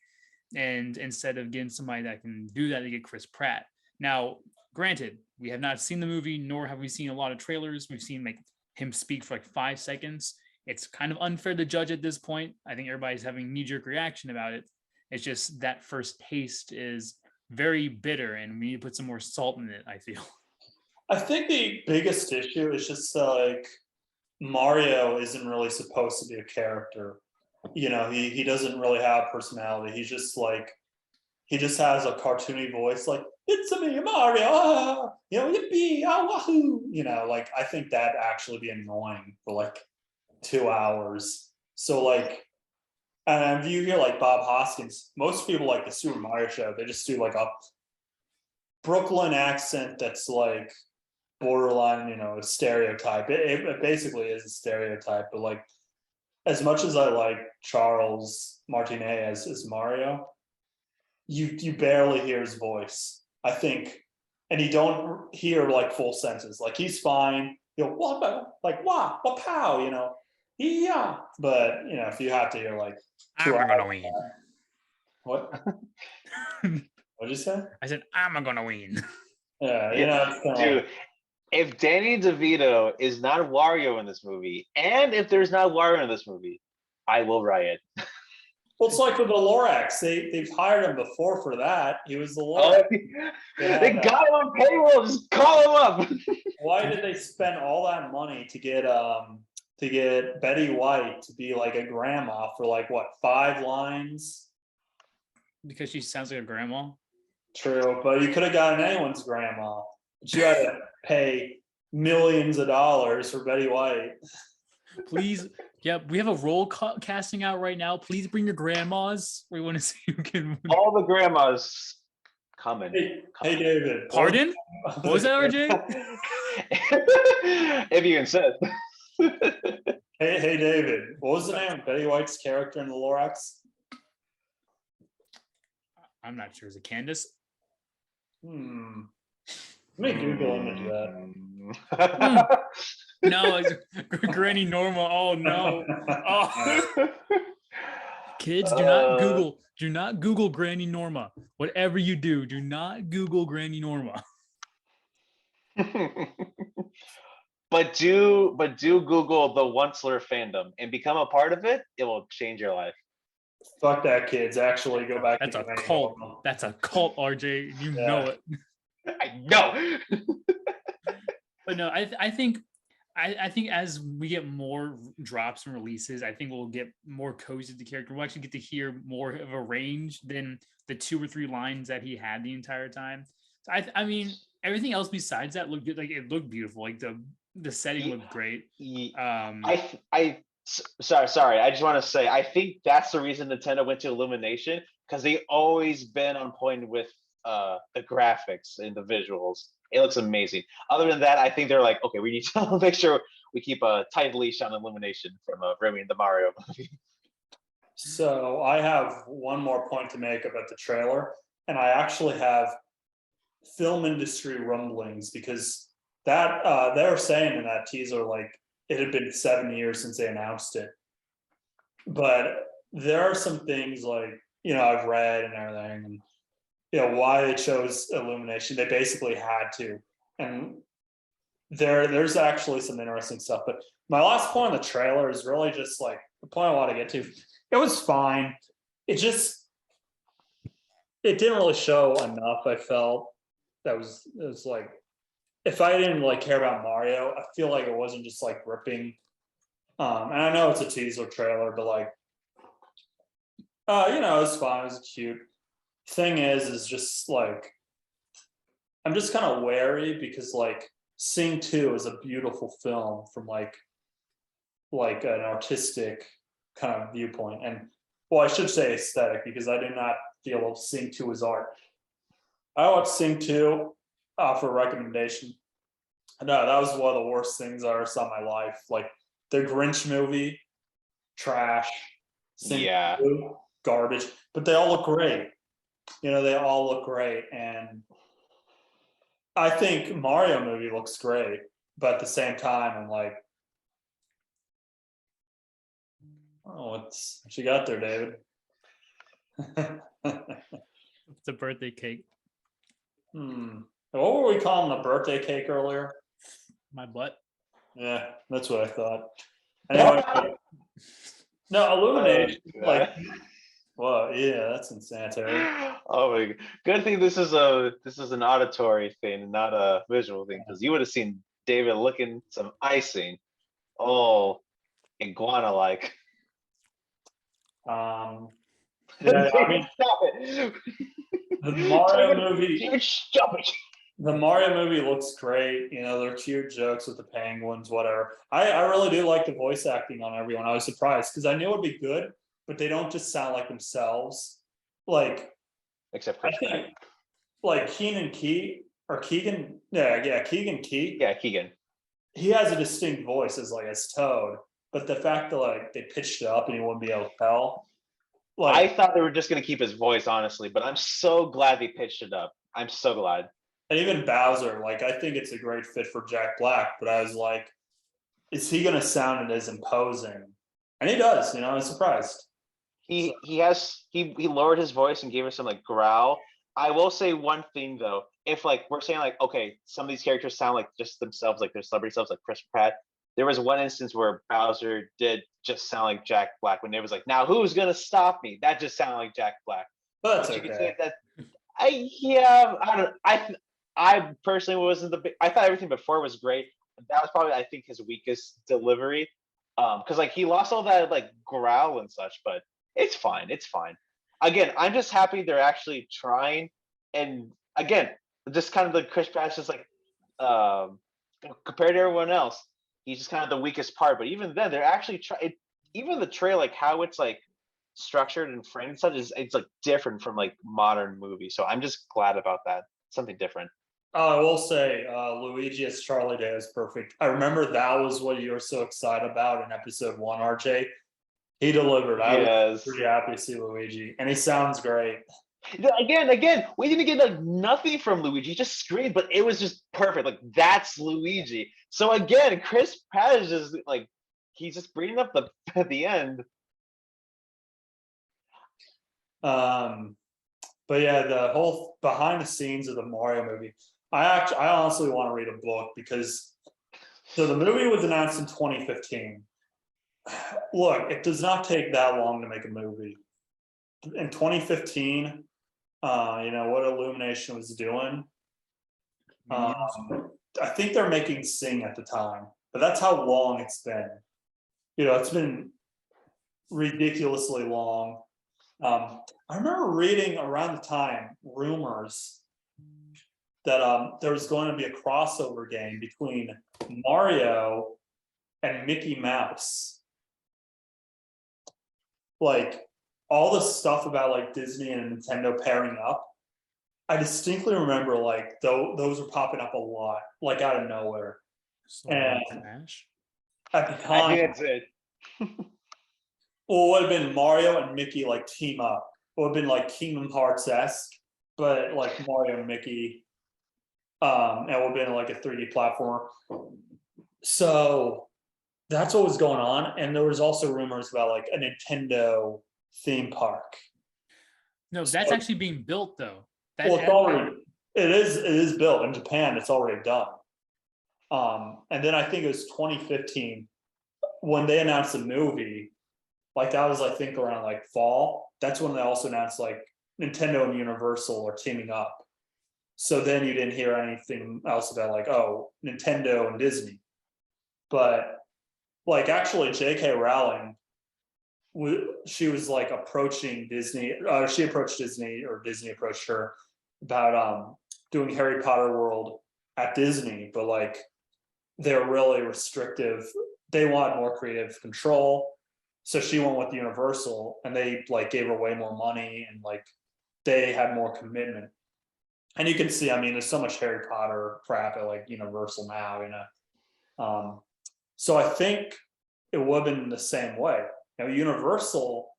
And instead of getting somebody that can do that, they get Chris Pratt. Now, granted, we have not seen the movie, nor have we seen a lot of trailers. We've seen like him speak for like 5 seconds. It's kind of unfair to judge at this point. I think everybody's having knee-jerk reaction about it. It's just that first taste is very bitter, and we need to put some more salt in it, I feel. I think the biggest issue is just like Mario isn't really supposed to be a character. You know, he doesn't really have personality. He's just like, he just has a cartoony voice, like, it's a me, Mario, ah, you know, yippee, ah, wahoo. You know, like, I think that'd actually be annoying for like 2 hours. So like, and if you hear like Bob Hoskins, most people like the Super Mario Show, they just do like a Brooklyn accent that's like borderline, you know, a stereotype. It basically is a stereotype, but like, as much as I like Charles Martinet as Mario, you barely hear his voice, I think, and you don't hear like full sentences. Like he's fine, you know, what like what pow, you know, yeah. But you know, if you have to hear like 2 I'm hours, gonna win. what? What'd you say? I said, I'm gonna win. Yeah, you know, it's kinda Dude, like, if Danny DeVito is not Wario in this movie, and if there's not Wario in this movie, I will riot. well, it's like with the Lorax. They've hired him before for that. He was the Oh, Lorax. they got him on payroll. Just call him up. Why did they spend all that money to get Betty White to be like a grandma for like what, 5 lines? Because she sounds like a grandma. True, but you could have gotten anyone's grandma. But you had to pay millions of dollars for Betty White. Please, yeah, we have a roll casting out right now. Please bring your grandmas. We want to see who can. All the grandmas coming. Hey David. Pardon? What was that, RJ? If you insist. Hey David. What was the name of Betty White's character in the Lorax? I'm not sure. Is it Candace? Let me Google image that. No, it's Granny Norma. Oh no. Oh. Kids, do not Google. Do not Google Granny Norma. Whatever you do, do not Google Granny Norma. But do Google the Onceler fandom and become a part of it. It will change your life. Fuck that, kids. Actually, go back. That's to a Granny cult. Norma. That's a cult, RJ. You Yeah. know it. I know. But no, I think as we get more drops and releases, I think we'll get more cozy to the character. We'll actually get to hear more of a range than the 2 or 3 lines that he had the entire time. So I mean, everything else besides that looked good. Like it looked beautiful. Like the setting looked great. Sorry. I just want to say I think that's the reason Nintendo went to Illumination, because they always been on point with the graphics and the visuals. It looks amazing. Other than that, I think they're like, okay, we need to make sure we keep a tight leash on Illumination from ruining the Mario movie. So I have one more point to make about the trailer, and I actually have film industry rumblings, because that they were saying in that teaser like it had been 7 years since they announced it, but there are some things like, you know, I've read and everything, and you know why they chose Illumination. They basically had to, and there's actually some interesting stuff. But my last point on the trailer is really just like the point I want to get to. It was fine. It didn't really show enough, I felt. it was like, if I didn't like care about Mario, I feel like it wasn't just like ripping. And I know it's a teaser trailer, but like, it's fine. It was cute. Thing is just like, I'm just kind of wary because like Sing 2 is a beautiful film from like an artistic kind of viewpoint. And well, I should say aesthetic because I do not feel Sing 2 is art. I watched Sing 2 for a recommendation. No, that was one of the worst things I ever saw in my life. Like the Grinch movie, trash. Sing Yeah. 2, garbage. But they all look great. They all look great. And I think Mario movie looks great. But at the same time, I'm like, oh, what you got there, David? It's a birthday cake. What were we calling the birthday cake earlier? My butt. Yeah, that's what I thought. Anyway, no, illumination. Like, well, yeah, that's insanitary. Oh my god. Good thing this is an auditory thing and not a visual thing, because you would have seen David looking some icing. Oh, iguana like. Yeah, I mean, Stop it. the Mario David, movie. David, stop it. The Mario movie looks great. They're cute jokes with the penguins, whatever. I really do like the voice acting on everyone. I was surprised because I knew it'd be good, but they don't just sound like themselves. Like, Except I Chris think, Pratt. like Keegan Keegan. Yeah, Keegan Key. Yeah, Keegan. He has a distinct voice as Toad, but the fact that like they pitched it up and he wouldn't be able to tell. Like, I thought they were just gonna keep his voice, honestly, but I'm so glad they pitched it up. I'm so glad. and even Bowser, like I think it's a great fit for Jack Black, but I was like, is he gonna sound as imposing? And he does, I was surprised. He lowered his voice and gave us some like growl. I will say one thing though, if like we're saying like, okay, some of these characters sound like just themselves, like their celebrity selves, like Chris Pratt. There was one instance where Bowser did just sound like Jack Black when it was like, now who's gonna stop me? That just sounded like Jack Black. But that's But you can okay. say that I personally wasn't I thought everything before was great. That was probably I think his weakest delivery. Because like he lost all that like growl and such, but it's fine. It's fine. Again, I'm just happy they're actually trying. And again, just kind of the Chris Pratt's just like compared to everyone else, he's just kind of the weakest part. But even then, they're actually trying. Even the trail, like how it's like structured and framed and such, is it's like different from like modern movies. So I'm just glad about that. Something different. I will say, Luigi as Charlie Day is perfect. I remember that was what you were so excited about in episode 1, RJ. He delivered. I was pretty happy to see Luigi, and he sounds great. Again, we didn't get like nothing from Luigi, just screamed, but it was just perfect. Like that's Luigi. So again, Chris Pratt is just like he's just bringing up at the end. But yeah, the whole behind the scenes of the Mario movie. I honestly want to read a book because so the movie was announced in 2015. Look, it does not take that long to make a movie. In 2015, what Illumination was doing. I think they're making Sing at the time, but that's how long it's been. It's been ridiculously long. I remember reading around the time rumors that there was going to be a crossover game between Mario and Mickey Mouse. Like all the stuff about like Disney and Nintendo pairing up. I distinctly remember like those were popping up a lot, like out of nowhere. And Smash. I at the think time, that's it. well, it would have been Mario and Mickey like team up. It would have been like Kingdom Hearts-esque, but like Mario and Mickey. And it would have been like a 3D platformer. So that's what was going on. And there was also rumors about like a Nintendo theme park. No, that's actually being built though. That Well, it is built in Japan. It's already done. And then I think it was 2015 when they announced the movie. Like that was I think around like fall. That's when they also announced like Nintendo and Universal are teaming up. So then you didn't hear anything else about like, oh, Nintendo and Disney. But like actually J.K. Rowling, she was like approaching Disney, she approached Disney or Disney approached her about doing Harry Potter World at Disney, but like they're really restrictive. They want more creative control. So she went with Universal and they like gave her way more money and like they had more commitment. And you can see, I mean, there's so much Harry Potter crap at like Universal now, you know. So I think it would have been the same way. Now, Universal,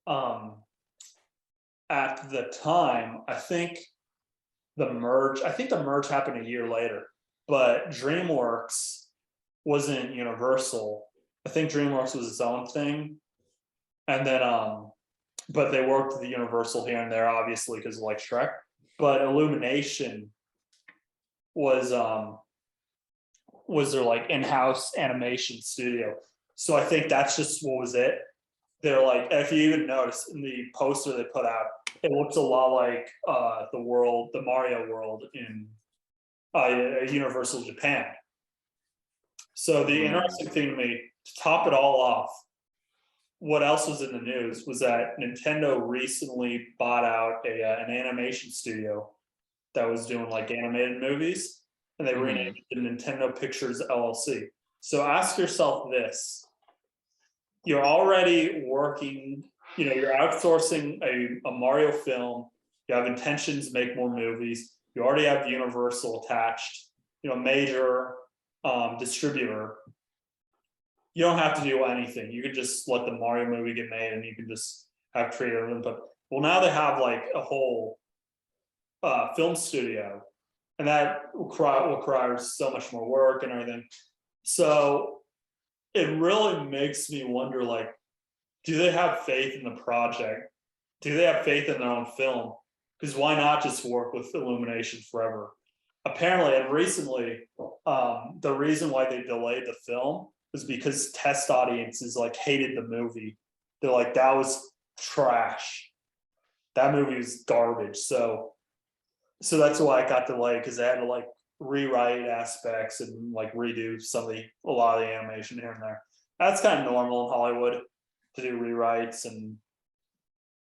at the time, I think the merge happened a year later, but DreamWorks wasn't Universal. I think DreamWorks was its own thing. And then, but they worked with the Universal here and there, obviously, because of like Shrek. But Illumination was their like in-house animation studio. So I think that's just what was it. They're like, if you even notice in the poster they put out, it looks a lot like the Mario world in Universal Japan. So the interesting thing to me, to top it all off, what else was in the news was that Nintendo recently bought out an animation studio that was doing like animated movies, and they renamed it Nintendo Pictures LLC. So ask yourself this: you're already working, you know, you're outsourcing a Mario film. You have intentions to make more movies. You already have Universal attached, you know, major distributor. You don't have to do anything. You could just let the Mario movie get made and you can just have creative input. Well, now they have like a whole film studio, and that requires so much more work and everything. So it really makes me wonder, like, do they have faith in the project? Do they have faith in their own film? Because why not just work with Illumination forever? Apparently, and recently, the reason why they delayed the film was because test audiences like hated the movie. They're like, that was trash. That movie was garbage. So that's why it got delayed, because they had to like rewrite aspects and like redo a lot of the animation here and there. That's kind of normal in Hollywood to do rewrites and,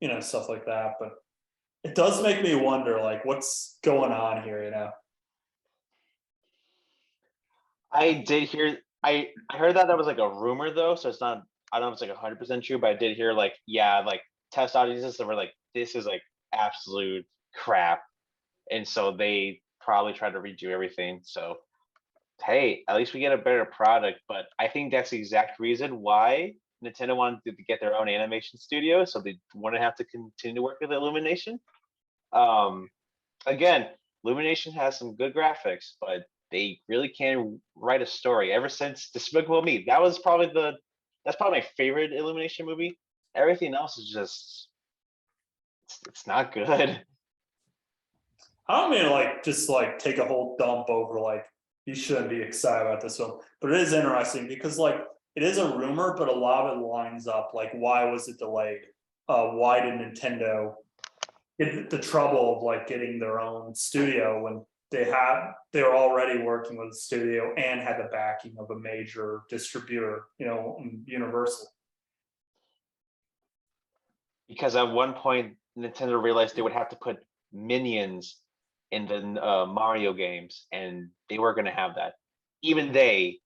you know, stuff like that. But it does make me wonder, like, what's going on here, you know? I did hear. I heard that was like a rumor though, so it's not. I don't know if it's like 100% true, but I did hear like, yeah, like test audiences that were like, this is like absolute crap, and so they probably tried to redo everything. So hey, at least we get a better product. But I think that's the exact reason why Nintendo wanted to get their own animation studio, so they wouldn't have to continue to work with Illumination. Again, Illumination has some good graphics, but they really can't write a story. Ever since Despicable Me, that's probably my favorite Illumination movie. Everything else is just it's not good. I don't mean to like just like take a whole dump over like you shouldn't be excited about this film, but it is interesting because like it is a rumor, but a lot of it lines up. Like, why was it delayed? Why did Nintendo get the trouble of like getting their own studio when they were already working with a studio and had the backing of a major distributor, you know, Universal? Because at one point Nintendo realized they would have to put minions in the Mario games, and they were going to have that. Even they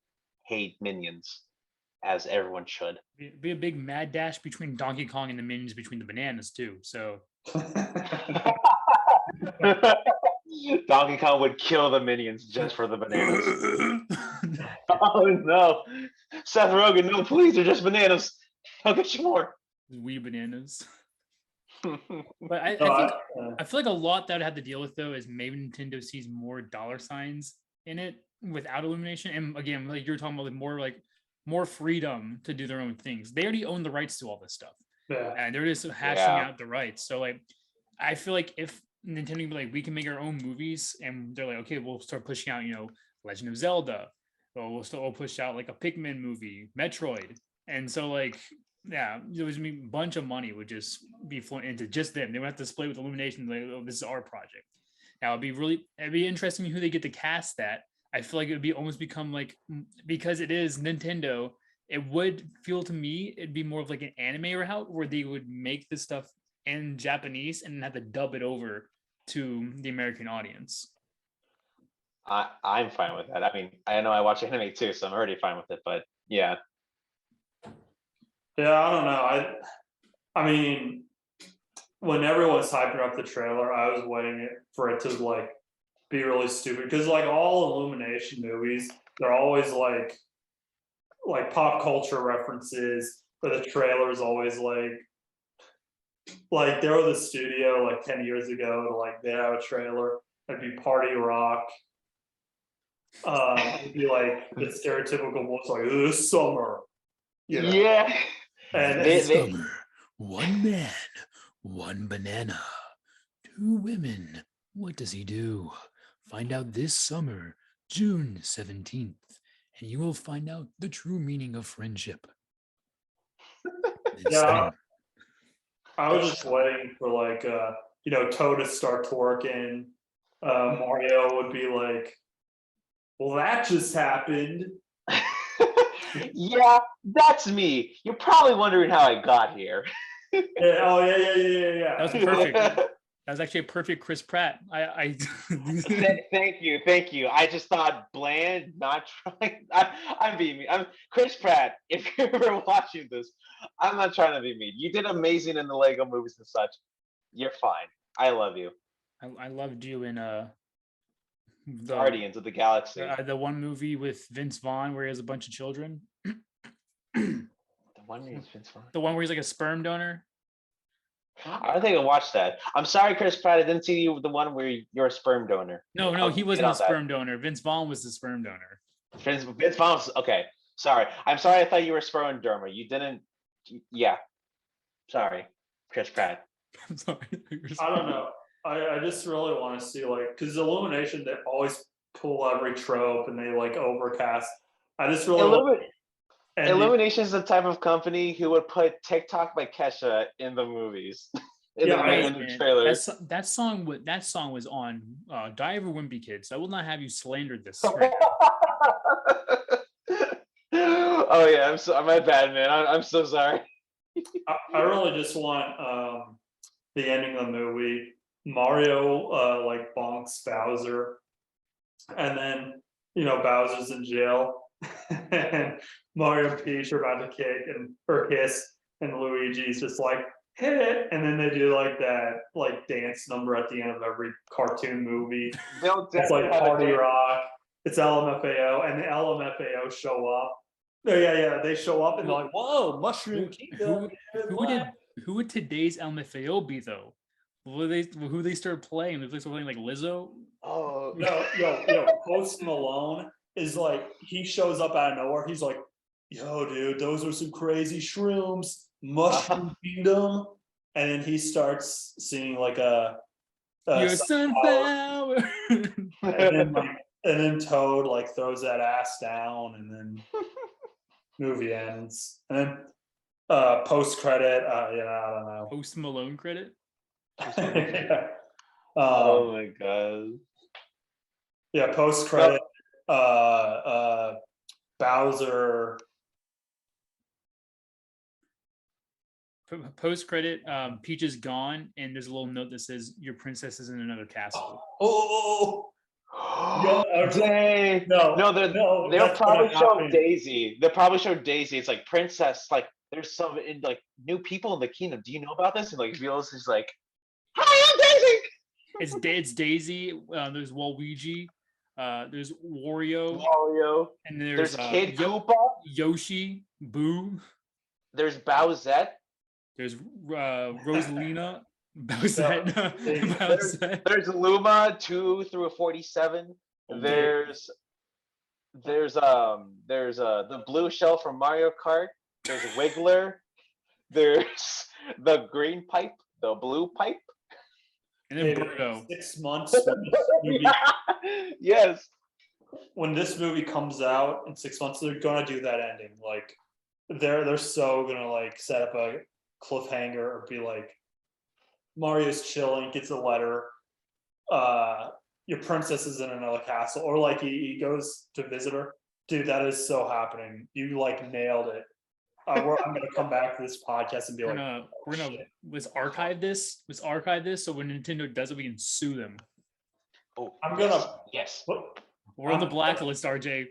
hate minions, as everyone should. Be a big mad dash between Donkey Kong and the minions between the bananas too. So Donkey Kong would kill the minions just for the bananas. Oh no, Seth Rogen, no, please, they're just bananas. I'll get you more. wee bananas. But I think I feel like a lot that I'd have to deal with though is maybe Nintendo sees more dollar signs in it without Illumination. And again, like you're talking about, like more freedom to do their own things. They already own the rights to all this stuff, and they're just hashing out the rights. So like, I feel like if Nintendo be like, we can make our own movies, and they're like, okay, we'll start pushing out, you know, Legend of Zelda, or we'll push out like a Pikmin movie, Metroid, and so like. Yeah, there was a bunch of money would just be flowing into just them. They would have to split with Illumination. Like, oh, this is our project. Now it'd be interesting who they get to cast that. I feel like it would be almost become like because it is Nintendo, it would feel to me it'd be more of like an anime route where they would make this stuff in Japanese and have to dub it over to the American audience. I'm fine with that. I mean, I know I watch anime too, so I'm already fine with it. But yeah, Yeah, I don't know. I mean, when everyone's hyping up the trailer, I was waiting for it to like be really stupid because like all Illumination movies, they're always like pop culture references, or the trailer is always like they were the studio like 10 years ago to like they have a trailer. It'd be party rock. It'd be like the stereotypical voice like this summer. You know? yeah. And They- Summer, one man, one banana, two women. What does he do? Find out this summer, June 17th, and you will find out the true meaning of friendship. This Yeah. summer. I was just waiting for like Toad to start twerking. Mario would be like, well, that just happened. yeah, that's me. You're probably wondering how I got here. Yeah, oh yeah. That was perfect. That was actually a perfect Chris Pratt. Thank you. I just thought bland, not trying. I'm being mean. I'm Chris Pratt. If you're ever watching this, I'm not trying to be mean. You did amazing in the Lego movies and such. You're fine. I love you. I loved you in the Guardians of the Galaxy. the one movie with Vince Vaughn where he has a bunch of children. The one where Vince Vaughn. The one where he's like a sperm donor. I don't think I watched that. I'm sorry, Chris Pratt. I didn't see you the one where you're a sperm donor. No, I'll he get wasn't a on that. sperm donor. Vince Vaughn was the sperm donor. Vince Vaughn. Okay, sorry. I'm sorry. I thought you were a sperm donor. You didn't. Yeah. Sorry, Chris Pratt. I'm sorry. I don't know. I just really want to see like because Illumination they always pull every trope and they like overcast. I just really want Illumination is the type of company who would put TikTok by Kesha in the movies. in the trailers. That song was on Die Ever Wimpy Kids. I will not have you slander this. Oh yeah, my bad, man. I'm so sorry. I really just want the ending of the movie. Mario like bonks Bowser, and then Bowser's in jail, and Mario and Peach are about to kiss, and Luigi's just like hit it, and then they do like that like dance number at the end of every cartoon movie. It's like Party Rock. It's LMFAO, and the LMFAO show up. Oh, yeah, they show up and they're like, "Whoa, Mushroom Kingdom!" Who would today's LMFAO be though? Who they start playing? They start playing like Lizzo. Oh yo, Post Malone is like he shows up out of nowhere. He's like, "Yo, dude, those are some crazy shrooms, Mushroom Kingdom," and then he starts singing like a Your sunflower. and then Toad like throws that ass down, and then movie ends, and then post credit. I don't know. Post Malone credit. Yeah. Oh my god. Yeah, post credit. Bowser. Post credit. Peach is gone, and there's a little note that says your princess is in another castle. Oh. Dang. They'll probably show Daisy. They'll probably show Daisy. It's like princess. Like there's some like new people in the kingdom. Do you know about this? And like Violas is like, "Hi, I'm Daisy." It's Daisy. There's Waluigi. There's Wario, and there's Kid Koopa. Yoshi, Boo. There's Bowsette. There's Rosalina. Bowsette. There's Luma 2 through 47. There's the blue shell from Mario Kart. There's Wiggler. There's the green pipe, the blue pipe, and then Birdo. 6 months. Yes. When this movie comes out in 6 months, they're gonna do that ending. Like they're so gonna like set up a cliffhanger or be like Mario's chilling, gets a letter, your princess is in another castle, or like he goes to visit her. Dude, that is so happening. You like nailed it. I'm gonna come back to this podcast and be We're like, gonna oh, we're gonna shit. let's archive this. Let's archive this so when Nintendo does it, we can sue them. Oh, I'm yes, gonna- yes. What? We're on the I'm- blacklist, RJ.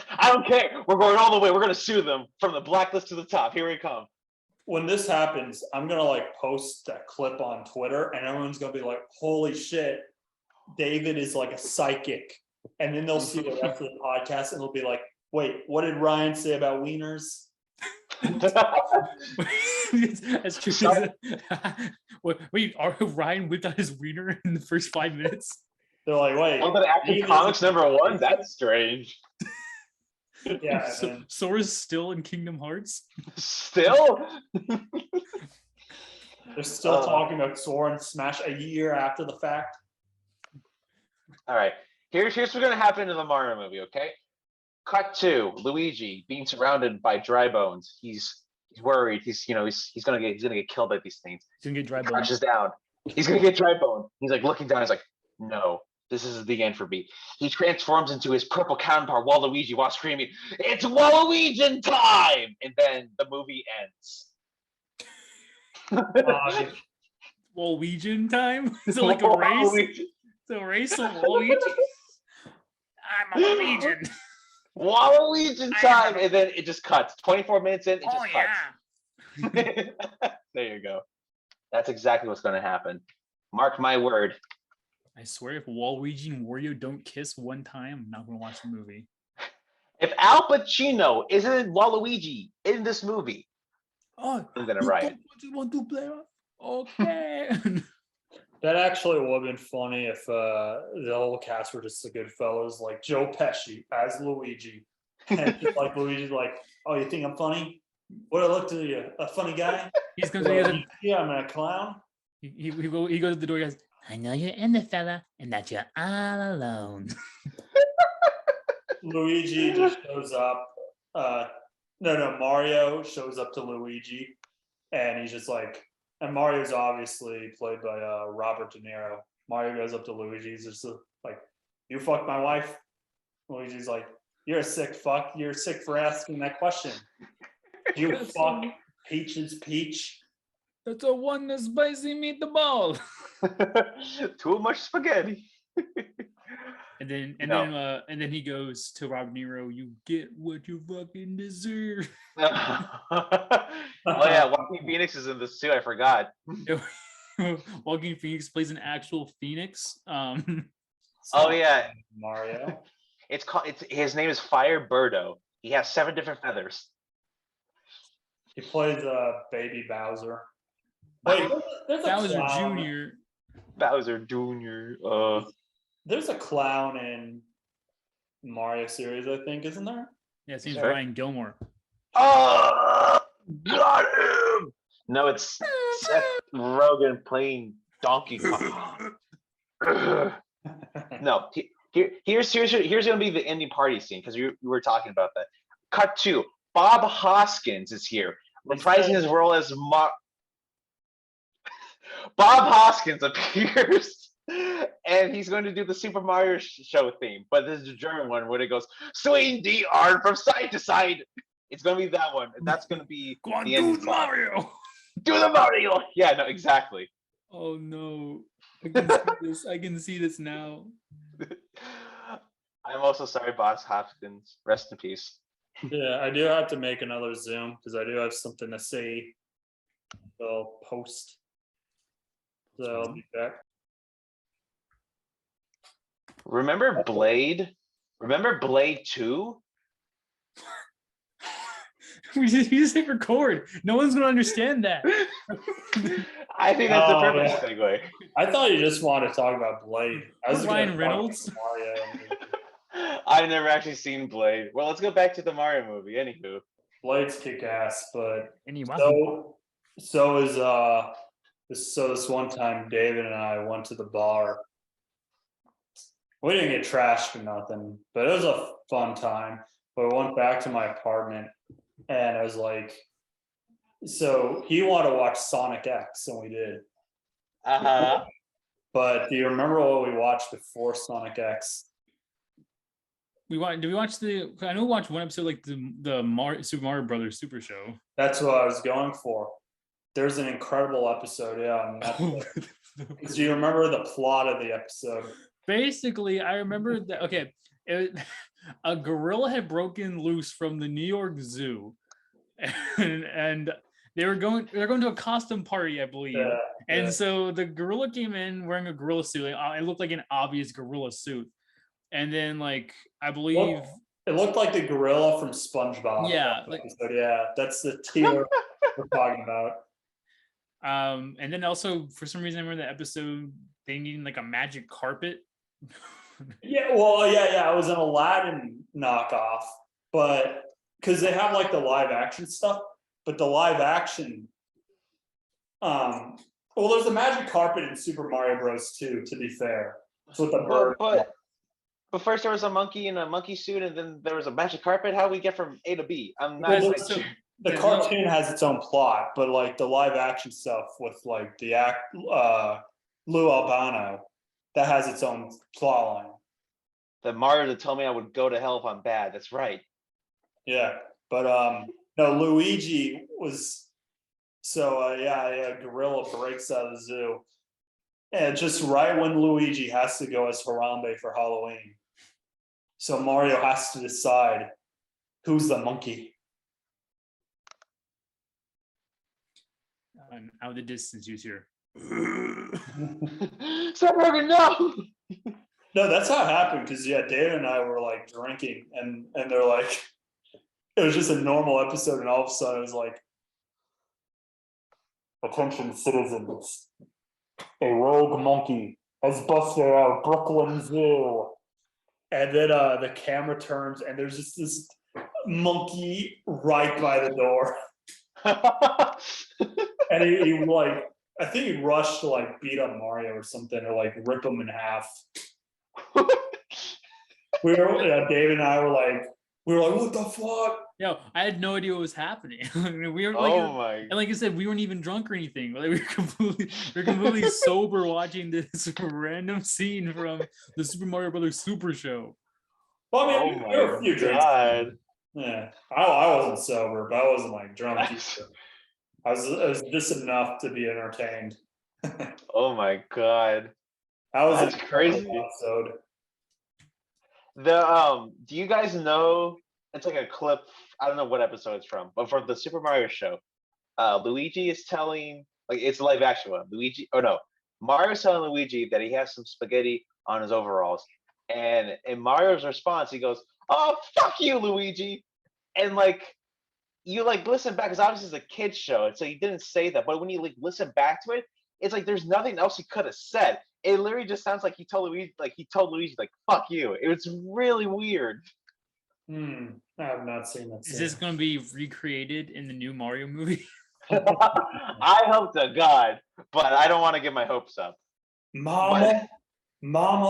I don't care. We're going all the way. We're gonna sue them from the blacklist to the top. Here we come. When this happens, I'm gonna like post that clip on Twitter, and everyone's gonna be like, "Holy shit, David is like a psychic." And then they'll see the rest of the podcast, and they'll be like, "Wait, what did Ryan say about wieners?" That's true. Wait, Ryan whipped out his wiener in the first 5 minutes? They're like, "Wait, Oh, but actually, David comics is- #1. That's strange. yeah." So, And Sora's still in Kingdom Hearts? Still. they're still talking about Sora and Smash a year after the fact. All right. Here's what's gonna happen in the Mario movie. Okay. Cut to Luigi being surrounded by dry bones. He's worried. He's gonna get killed by these things. He's gonna get dry bones. Crouches down. He's gonna get dry bone. He's like looking down. He's like, no, this is the end for me. He transforms into his purple counterpart Waluigi while screaming, "It's Waluigi time!" And then the movie ends. Waluigi time? Is it like a race? Waluigi. It's a race of Waluigi? I'm a Waluigi. Waluigi time, and then it just cuts. 24 minutes in, it just Oh cuts. yeah. There you go. That's exactly what's going to happen. Mark my word. I swear if Waluigi and Wario don't kiss one time, I'm not gonna watch the movie. If Al Pacino isn't Waluigi in this movie, Oh, I'm gonna riot. You want to play? Okay. That actually would have been funny if the whole cast were just the good fellows, like Joe Pesci as Luigi. And just like Luigi's like, "Oh, you think I'm funny? What I look to you? A funny guy? He's gonna say, Yeah, I'm a clown." he goes to the door, he goes, I know you're in the fella and that you're all alone. Luigi just shows up. No, Mario shows up to Luigi, and he's just like, and Mario's obviously played by Robert De Niro. Mario goes up to Luigi, he's just like, "You fucked my wife?" Luigi's like, "You're a sick fuck. You're sick for asking that question. You fuck Peach's Peach." That's a one spicy meatball. Too much spaghetti. And then No. then he goes to Robert De Niro, you get what you fucking deserve. Oh yeah, Joaquin Phoenix is in this too. I forgot. Joaquin Phoenix plays an actual phoenix. Oh yeah, Mario. it's his name is Fire Birdo. He has 7 different feathers. He plays Baby Bowser. Wait, there's a Bowser clown. Jr. Bowser Jr. There's a clown in Mario series, I think, isn't there? Yeah, his name's Sorry? Ryan Gilmore. Oh, got him! No, it's Seth Rogen playing Donkey Kong. No, here's gonna be the ending party scene because we were talking about that. Cut 2. Bob Hoskins is here, reprising his role as Bob Hoskins appears, and he's going to do the Super Mario Show theme, but this is the German one where it goes swing the arm from side to side. It's going to be that one. And that's going to be Go on, the end dude, Mario. Do the Mario. Yeah, no, exactly. Oh no. I can see this. I can see this now. I'm also sorry, Bob Hoskins. Rest in peace. Yeah, I do have to make another Zoom because I do have something to say. So I'll post. So I'll be back. Remember Blade? Remember Blade 2? We just hit record. No one's gonna understand that. I think that's the Oh, perfect man. segue. I thought you just wanted to talk about Blade. I was Ryan gonna talk Reynolds? about Mario. I've never actually seen Blade. Well, let's go back to the Mario movie. Anywho, Blade's kick ass, but Anyway, so this one time David and I went to the bar. We didn't get trashed or nothing, but it was a fun time. But we went back to my apartment and I was like, so he wanted to watch Sonic X, and we did. uh-huh. But do you remember what we watched before Sonic X? Did we watch the? I know we watched one episode like the Super Mario Brothers Super Show. That's what I was going for. There's an incredible episode, yeah. On Netflix. Do you remember the plot of the episode? Basically, I remember that. Okay, a gorilla had broken loose from the New York Zoo, and they're going to a costume party, I believe. Yeah, And yeah. so the gorilla came in wearing a gorilla suit. It looked like an obvious gorilla suit. And then, like, I believe, It looked like the gorilla from SpongeBob. Yeah, that like- episode. Yeah, that's the tier we're talking about. and then also for some reason I remember the episode they needed like a magic carpet. Yeah, well, yeah, it was an Aladdin knockoff, but because they have like the live action stuff, but the live action, well, there's a magic carpet in Super Mario Bros. 2, to be fair. It's with the bird. But first there was a monkey in a monkey suit, and then there was a magic carpet. How we get from A to B? I'm not. Well, like, So- The cartoon has its own plot, but like the live action stuff with like the Lou Albano, that has its own plot line. the Mario that told me I would go to hell if I'm bad. That's right. Yeah, but no, Luigi was so yeah, gorilla breaks out of the zoo, and just right when Luigi has to go as Harambe for Halloween, so Mario has to decide who's the monkey. And out of the distance, you hear. Stop working, no. No, that's how it happened. Because yeah, Dave and I were like drinking, and they're like, it was just a normal episode, and all of a sudden it was like, attention citizens, a rogue monkey has busted out Brooklyn Zoo, and then the camera turns, and there's just this monkey right by the door, and he like, I think he rushed to like beat up Mario or something, or like rip him in half. Dave and I were like, what the fuck? Yo, I had no idea what was happening. I mean, we were like, Oh my. and like I said, we weren't even drunk or anything. Like, we were completely sober watching this random scene from the Super Mario Brothers Super Show. Well, I Oh mean, there were a few my drinks. god. Yeah, I wasn't sober, but I wasn't like drunk either. It was just enough to be entertained. Oh my god. That was That's a crazy. episode. Do you guys know, it's like a clip, I don't know what episode it's from, but from the Super Mario show, Luigi is telling, like, it's a live action one. Mario's telling Luigi that he has some spaghetti on his overalls, and in Mario's response he goes, "Oh, fuck you, Luigi," and like, you like listen back, because obviously it's a kid's show, and so he didn't say that, but when you like listen back to it, it's like there's nothing else he could have said. It literally just sounds like he told Luigi, like, "Fuck you." It was really weird. I have not seen that. Is this going to be recreated in the new Mario movie? I hope to God, but I don't want to get my hopes up. Mama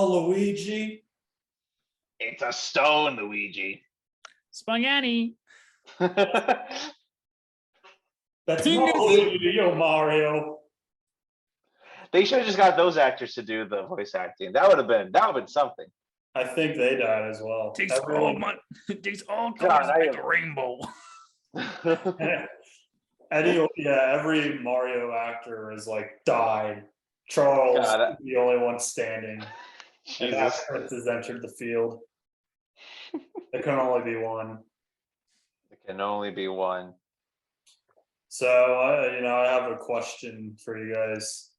Luigi? It's a stone, Luigi. Spaghetti. That's Ding not is- Luigi, Mario. They should have just got those actors to do the voice acting. That would have been something. I think they died as well. Takes Everyone- all God, colors I make am- a rainbow. Every Mario actor is like died. Charles God, is the only one standing. And Jesus. Astrid has entered the field. There can only be one. It can only be one. So I have a question for you guys.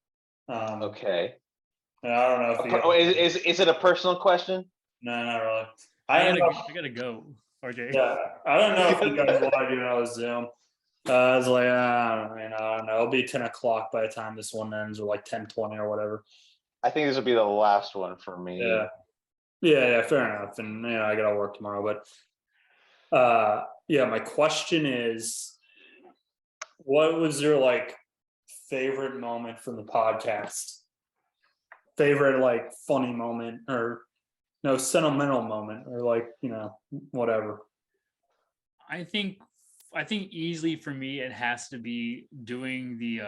Okay. and I don't know if you Oh, is it a personal question? no, not really. I don't know. gotta go, RJ. Yeah, I don't know if you guys want to do another Zoom. I was like, I don't know. It'll be 10 o'clock by the time this one ends, or like 10:20 or whatever. I think this will be the last one for me. Yeah, fair enough. And I gotta work tomorrow. But my question is, what was your like favorite moment from the podcast? Favorite like funny moment, or no, sentimental moment, or like whatever. I think easily for me it has to be doing the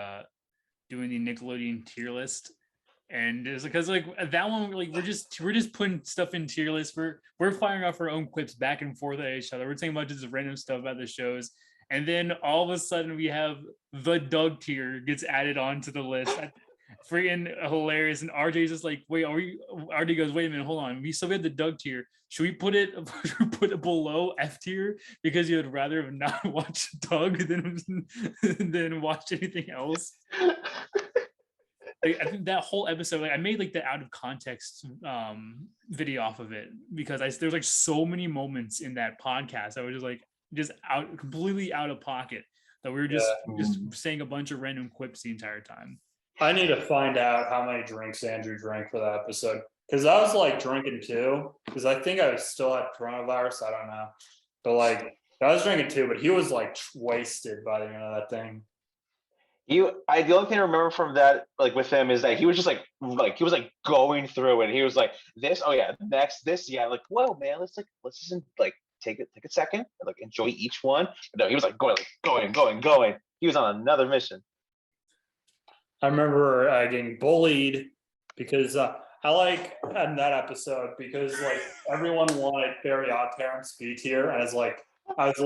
Nickelodeon tier list And it's because like that one, like we're just putting stuff in tier lists. We're firing off our own clips back and forth at each other. We're talking about just random stuff about the shows, and then all of a sudden we have the Doug tier gets added onto the list. Freaking hilarious. And RJ's just like, wait, RJ goes, wait a minute, hold on. We still have the Doug tier. Should we put it below F tier because you would rather have not watched Doug than watch anything else? Like, I think that whole episode, like I made like the out of context video off of it because there's like so many moments in that podcast I was just completely out of pocket that we were just saying a bunch of random quips the entire time. I need to find out how many drinks Andrew drank for that episode because I was like drinking too because I think I still had coronavirus. I don't know, but like I was drinking too, but he was like wasted by the end of that thing. The only thing I remember from that, like with him, is that he was just like he was like going through it. He was like, this, oh yeah, next, this, yeah, like, whoa, man, let's just like take a second, and, like enjoy each one. But no, he was like going. He was on another mission. I remember getting bullied because I like in that episode because like everyone wanted Very Odd Parents B tier, and it's like I was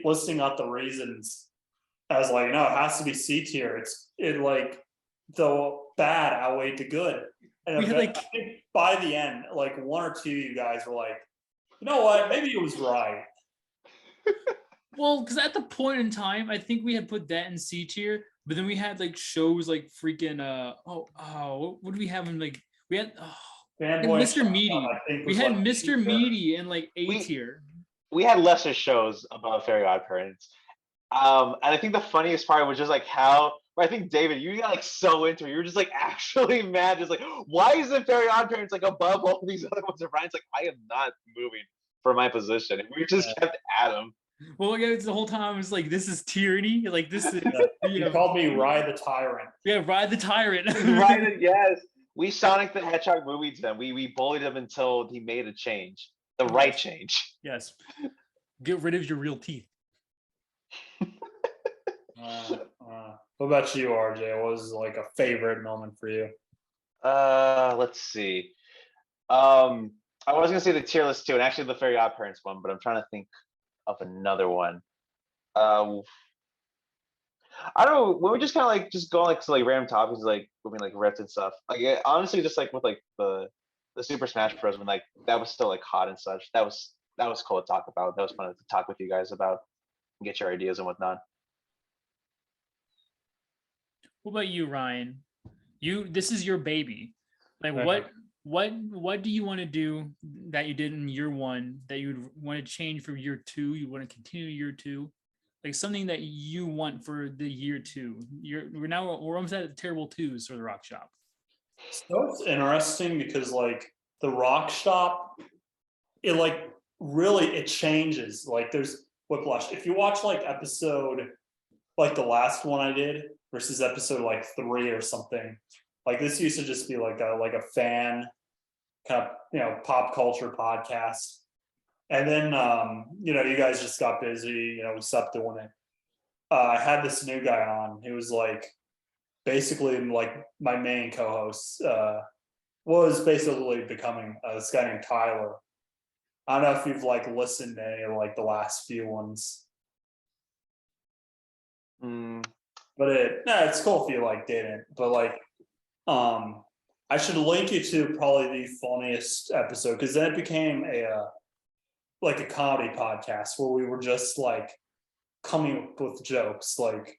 listing out the reasons. I was like, no, it has to be C tier. It like the bad outweighed the good. And I think by the end, like one or two of you guys were like, you know what, maybe it was right. Well, because at the point in time, I think we had put that in C tier, but then we had like shows like freaking what do we have in like we had Mr. Meaty. We had like Mr. Meaty in like A tier. We had lesser shows about Very Odd Parents. And I think the funniest part was just like how I think David, you got like so into it. You were just like actually mad, just like, why is it Very Odd Parents like above all these other ones? And Ryan's like, I am not moving for my position. And we just kept at him. Well, yeah, the whole time I was like, this is tyranny. Like this is you called me Ride the Tyrant. Yeah, Ride the Tyrant. Yes. We Sonic the Hedgehog movied him. We bullied him until he made a change. The right change. Yes. Get rid of your real teeth. What about you, RJ? What was like a favorite moment for you? Let's see. I was gonna say the tier list too, and actually the Very Odd Parents one, but I'm trying to think of another one. I don't know. When we just kind of like just go like to like random topics, like when we like Reddit and stuff. Like honestly, just like with like the Super Smash Bros. When like that was still like hot and such. That was cool to talk about. That was fun to talk with you guys about and get your ideas and whatnot. What about you, Ryan? This is your baby. Like what do you want to do that you did in year one that you would want to change for year two? You want to continue year two? Like something that you want for the year two. We're almost at terrible twos for the Rock Shop. So it's interesting because like the Rock Shop, it like really it changes. Like there's whiplash. If you watch like episode like the last one I did versus episode like 3 or something, like this used to just be like a fan kind of pop culture podcast, and then you guys just got busy, we stopped doing it. I had this new guy on. He was like basically like my main co-host, was basically becoming this guy named Tyler. I don't know if you've like listened to any of like the last few ones. But it's cool if you like didn't. But like I should link you to probably the funniest episode because then it became a comedy podcast where we were just like coming up with jokes like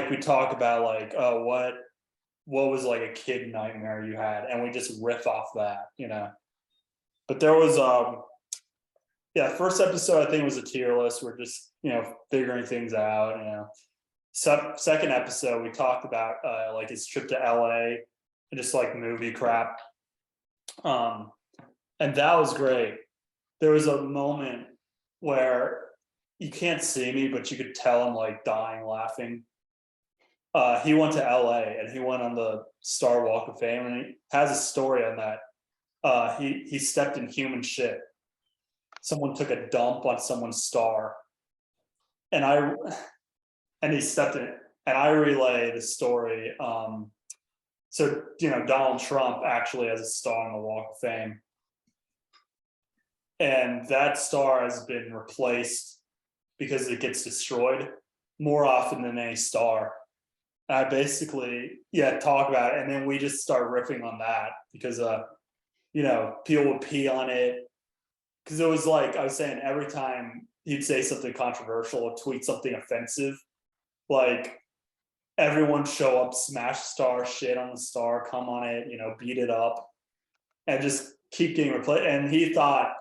we talk about like what was like a kid nightmare you had, and we just riff off that. But there was first episode I think was a tier list. We're just figuring things out. Second episode we talked about like his trip to LA and just like movie crap, and that was great. There was a moment where you can't see me, but you could tell I'm like dying laughing. He went to LA and he went on the Star Walk of Fame, and he has a story on that. He stepped in human shit. Someone took a dump on someone's star, and he stepped in it, and I relay the story. So Donald Trump actually has a star on the Walk of Fame, and that star has been replaced because it gets destroyed more often than any star. I basically talk about it, and then we just start riffing on that because people would pee on it, because it was like I was saying, every time he'd say something controversial or tweet something offensive, like everyone show up, smash star, shit on the star, come on it, beat it up, and just keep getting replaced. And he thought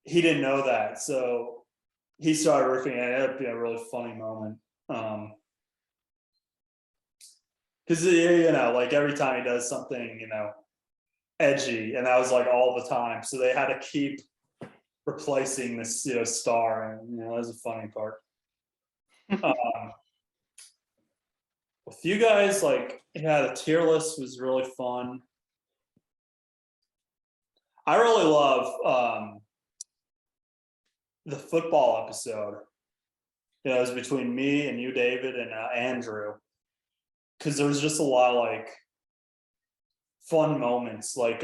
he didn't know that, so he started riffing, and it ended up being a really funny moment. Because like every time he does something, edgy, and that was like all the time. So they had to keep replacing this, star, and that was a funny part. With you guys, like, the tier list was really fun. I really love the football episode. It was between me and you, David, and Andrew, because there was just a lot of like fun moments. Like,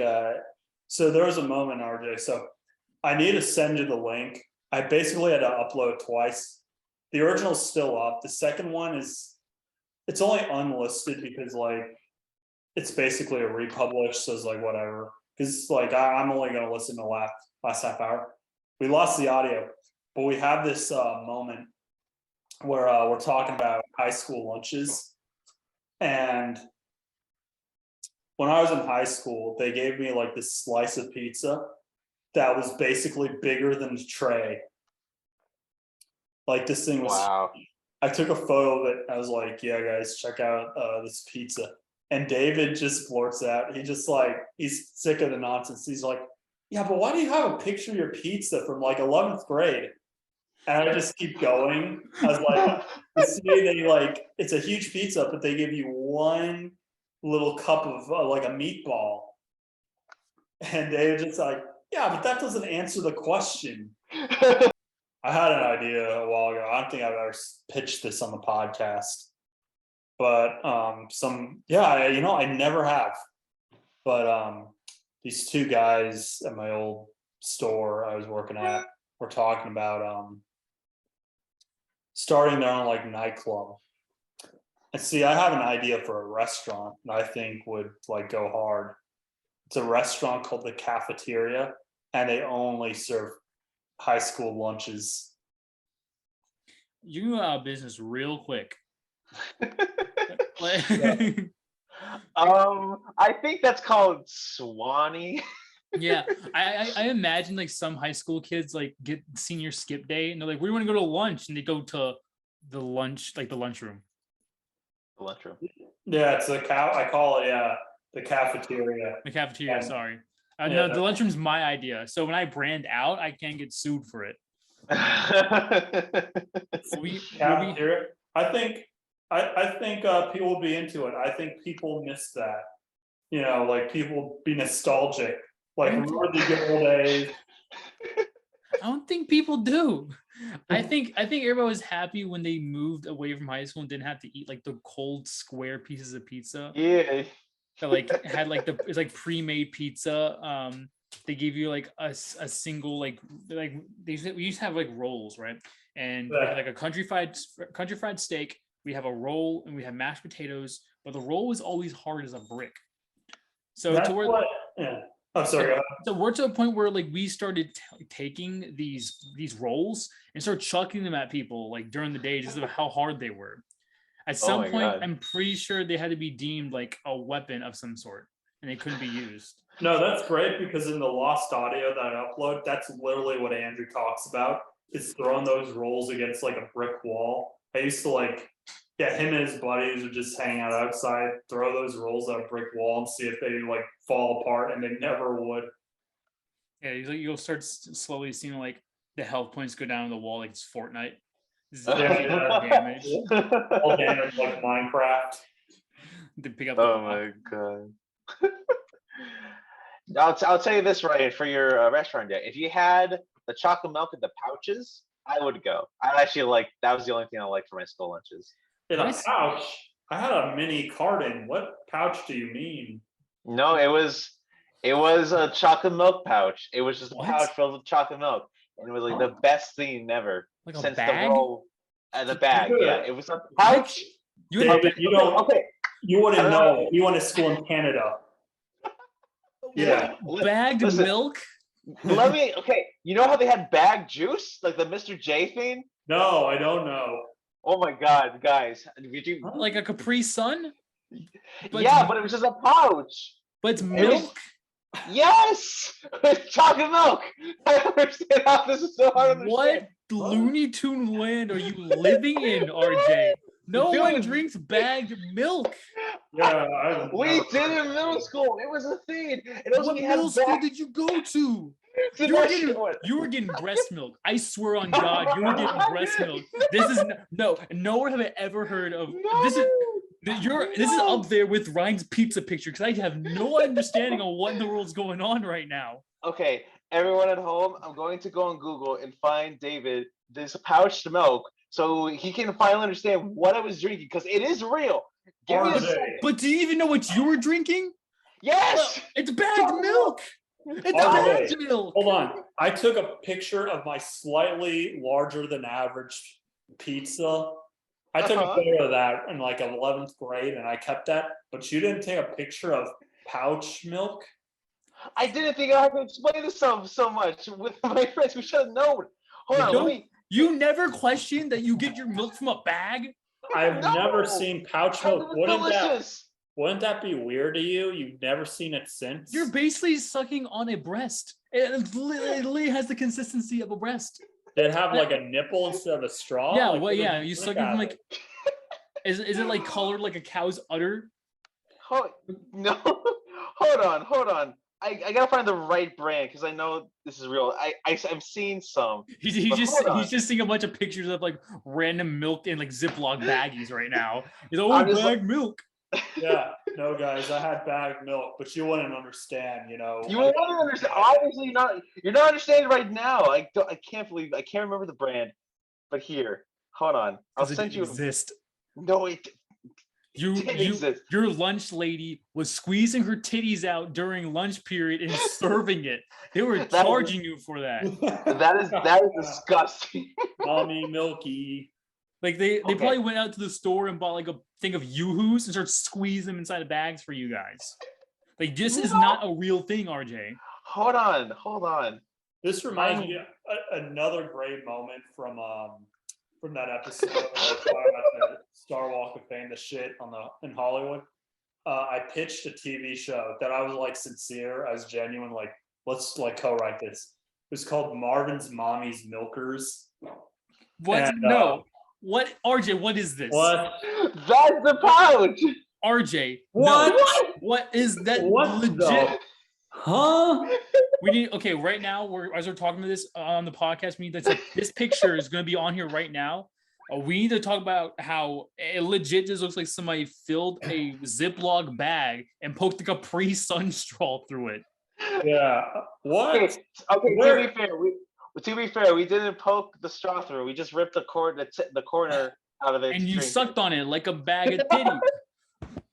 so there was a moment, RJ. So I need to send you the link. I basically had to upload twice. The original's still up. The second one it's only unlisted because like it's basically a republish. So it's like whatever. Because like I'm only gonna listen to the last half hour. We lost the audio, but we have this moment where we're talking about high school lunches. And when I was in high school, they gave me like this slice of pizza that was basically bigger than the tray. Like this thing was, Wow. I took a photo of it. I was like, yeah, guys, check out this pizza. And David just blurts out, he's sick of the nonsense. He's like, yeah, but why do you have a picture of your pizza from like 11th grade? And I just keep going. I was like, it's a huge pizza, but they give you one little cup of like a meatball. And David just like, yeah, but that doesn't answer the question. I had an idea a while ago. I don't think I've ever pitched this on the podcast, but I never have. But these two guys at my old store I was working at were talking about starting their own like nightclub. And see, I have an idea for a restaurant that I think would like go hard. It's a restaurant called The Cafeteria, and they only serve high school lunches. You can go out of business real quick. I think that's called Swanee. Yeah, I imagine like some high school kids like get senior skip day and they're like, we want to go to lunch, and they go to the lunch, like the lunchroom. The lunchroom. Yeah, it's I call it the cafeteria. The cafeteria, And- sorry. yeah. No, the lunchroom's my idea. So when I brand out, I can't get sued for it. Cafeteria. I think people will be into it. I think people miss that. Like people be nostalgic. Like remember the good old days. I don't think people do. I think everybody was happy when they moved away from high school and didn't have to eat like the cold square pieces of pizza. Yeah. That like had like it's like pre-made pizza. They give you like a single like we used to have like rolls, right? And we had like a country fried steak. We have a roll and we have mashed potatoes, but the roll was always hard as a brick. So That's to where I'm sorry. Go ahead. so we're to a point where like we started taking these rolls and start chucking them at people like during the day just of how hard they were. At some my point, God. I'm pretty sure they had to be deemed like a weapon of some sort, and they couldn't be used. No, that's great because in the lost audio that I upload, that's literally what Andrew talks about. Is throwing those rolls against like a brick wall. I used to him and his buddies would just hang out outside, throw those rolls at a brick wall and see if they like fall apart, and they never would. Yeah, you'll start slowly seeing like the health points go down on the wall like it's Fortnite. Damage. All damage like Minecraft. To pick up. Oh my God. I'll tell you this, Ryan, for your restaurant day. If you had the chocolate milk in the pouches, I would go. I actually that was the only thing I liked for my school lunches. In a Nice. pouch? I had a mini carton. What pouch do you mean? No, it was a chocolate milk pouch. It was just a What? pouch filled with chocolate milk, and it was like the best thing ever Like a since bag? the roll. The bag, Good. yeah, it was a pouch. You had David, you don't. Okay, You I wouldn't don't know. know. You went to school in Canada. Yeah. bagged Listen. milk? Let me. Okay, you know how they had bag juice, like the Mr. J thing? No, I don't know. Oh my God, guys! Did you? Like a Capri Sun? But Yeah, it's, but it was just a pouch. but it's was- milk? Yes, it's chocolate milk. I don't understand how this is so hard to understand. What Looney Tune land are you living in, RJ? No one Dude. drinks bagged milk. Yeah, I've We never did heard it in of middle that. school. It was a thing. It also What we had middle school back did you go to? to You were that getting shit one. you were getting breast milk. I swear on God, you were getting breast milk. This is nowhere have I ever heard of this is this is No. up there with Ryan's pizza picture because I have no understanding on what in the world's going on right now. Okay, everyone at home, I'm going to go on Google and find David this pouched milk so he can finally understand what I was drinking because it is real. Give me a RJ. second. But do you even know what you were drinking? Yes. It's bagged milk. It's RJ. bagged milk. Hold on. I took a picture of my slightly larger than average pizza. I took a Uh-huh. photo of that in like 11th grade and I kept that, but you didn't take a picture of pouch milk? I didn't think I had to explain this so much with my friends. We should have known. Hold on, No. let me. You never questioned that you get your milk from a bag? I've No! never seen pouch Because it milk. was delicious. Wouldn't that be weird to you? You've never seen it since? You're basically sucking on a breast. It literally has the consistency of a breast. Did it have like a nipple instead of a straw? Yeah, Like, well, what yeah, did you think suck it out from of like. Is it like colored like a cow's udder? No, hold on. I gotta find the right brand because I know this is real. I'm seeing some. But hold on. He's just seeing a bunch of pictures of like random milk in like Ziploc baggies right now. He's like, oh, I'm just bag milk. Yeah, no, guys, I had bagged milk, but you wouldn't understand, you know. You won't understand. Obviously, you're not understanding right now. I can't believe I can't remember the brand. But here, hold on. I'll Because it send didn't you. exist. No, it didn't exist. Your lunch lady was squeezing her titties out during lunch period and serving it. They were That is- charging you for that. That is disgusting. Mommy Milky. Like they Okay. probably went out to the store and bought like a thing of yoo-hoos and started squeezing them inside of bags for you guys. Like this is not a real thing, RJ. Hold on. This reminds me of another great moment from that episode where I was talking about the Star Walk of Fame, the shit in Hollywood. I pitched a TV show that I was like sincere, I was genuine, like let's like co-write this. It was called Marvin's Mommy's Milkers. What? And, No. What, RJ? What is this? What? That's the pouch. RJ? What? No. What is that? What Legit. the- Huh? We need. Okay, right now as we're talking about this on the podcast, we need to. This picture is going to be on here right now. We need to talk about how it legit just looks like somebody filled a Ziploc bag and poked a Capri Sun straw through it. Yeah. What? Okay. Where- To be fair, we didn't poke the straw through. We just ripped the corner out of it. And to you drink sucked on it like a bag of titties.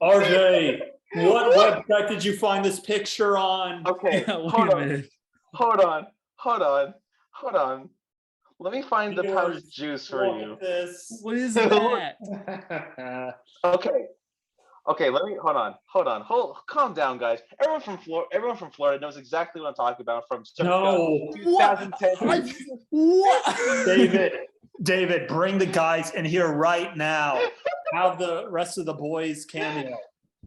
RJ, what website did you find this picture on? Okay, Yeah, wait hold a on. minute. Hold on. Let me find the pouch Yours. juice for Look you. at this. What is that? Okay. Let me hold on. Calm down, guys. Everyone from Florida knows exactly what I'm talking about. From circa No. 2010. What? David, bring the guys in here right now. Have the rest of the boys cameo.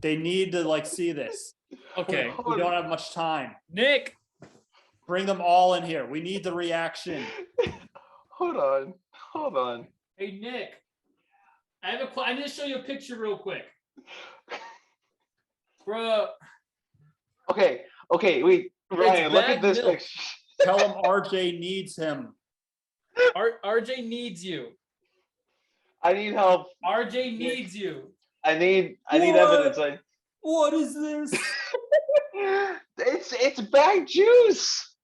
They need to like see this. Okay, We don't have much time. Nick. Bring them all in here. We need the reaction. Hold on. Hey Nick. I need to show you a picture real quick. Bro, Okay. Wait, Ryan, look bag at this milk. picture. Tell him RJ needs him. RJ needs you. I need help. RJ needs you. I need What? evidence. What is this? It's bag juice.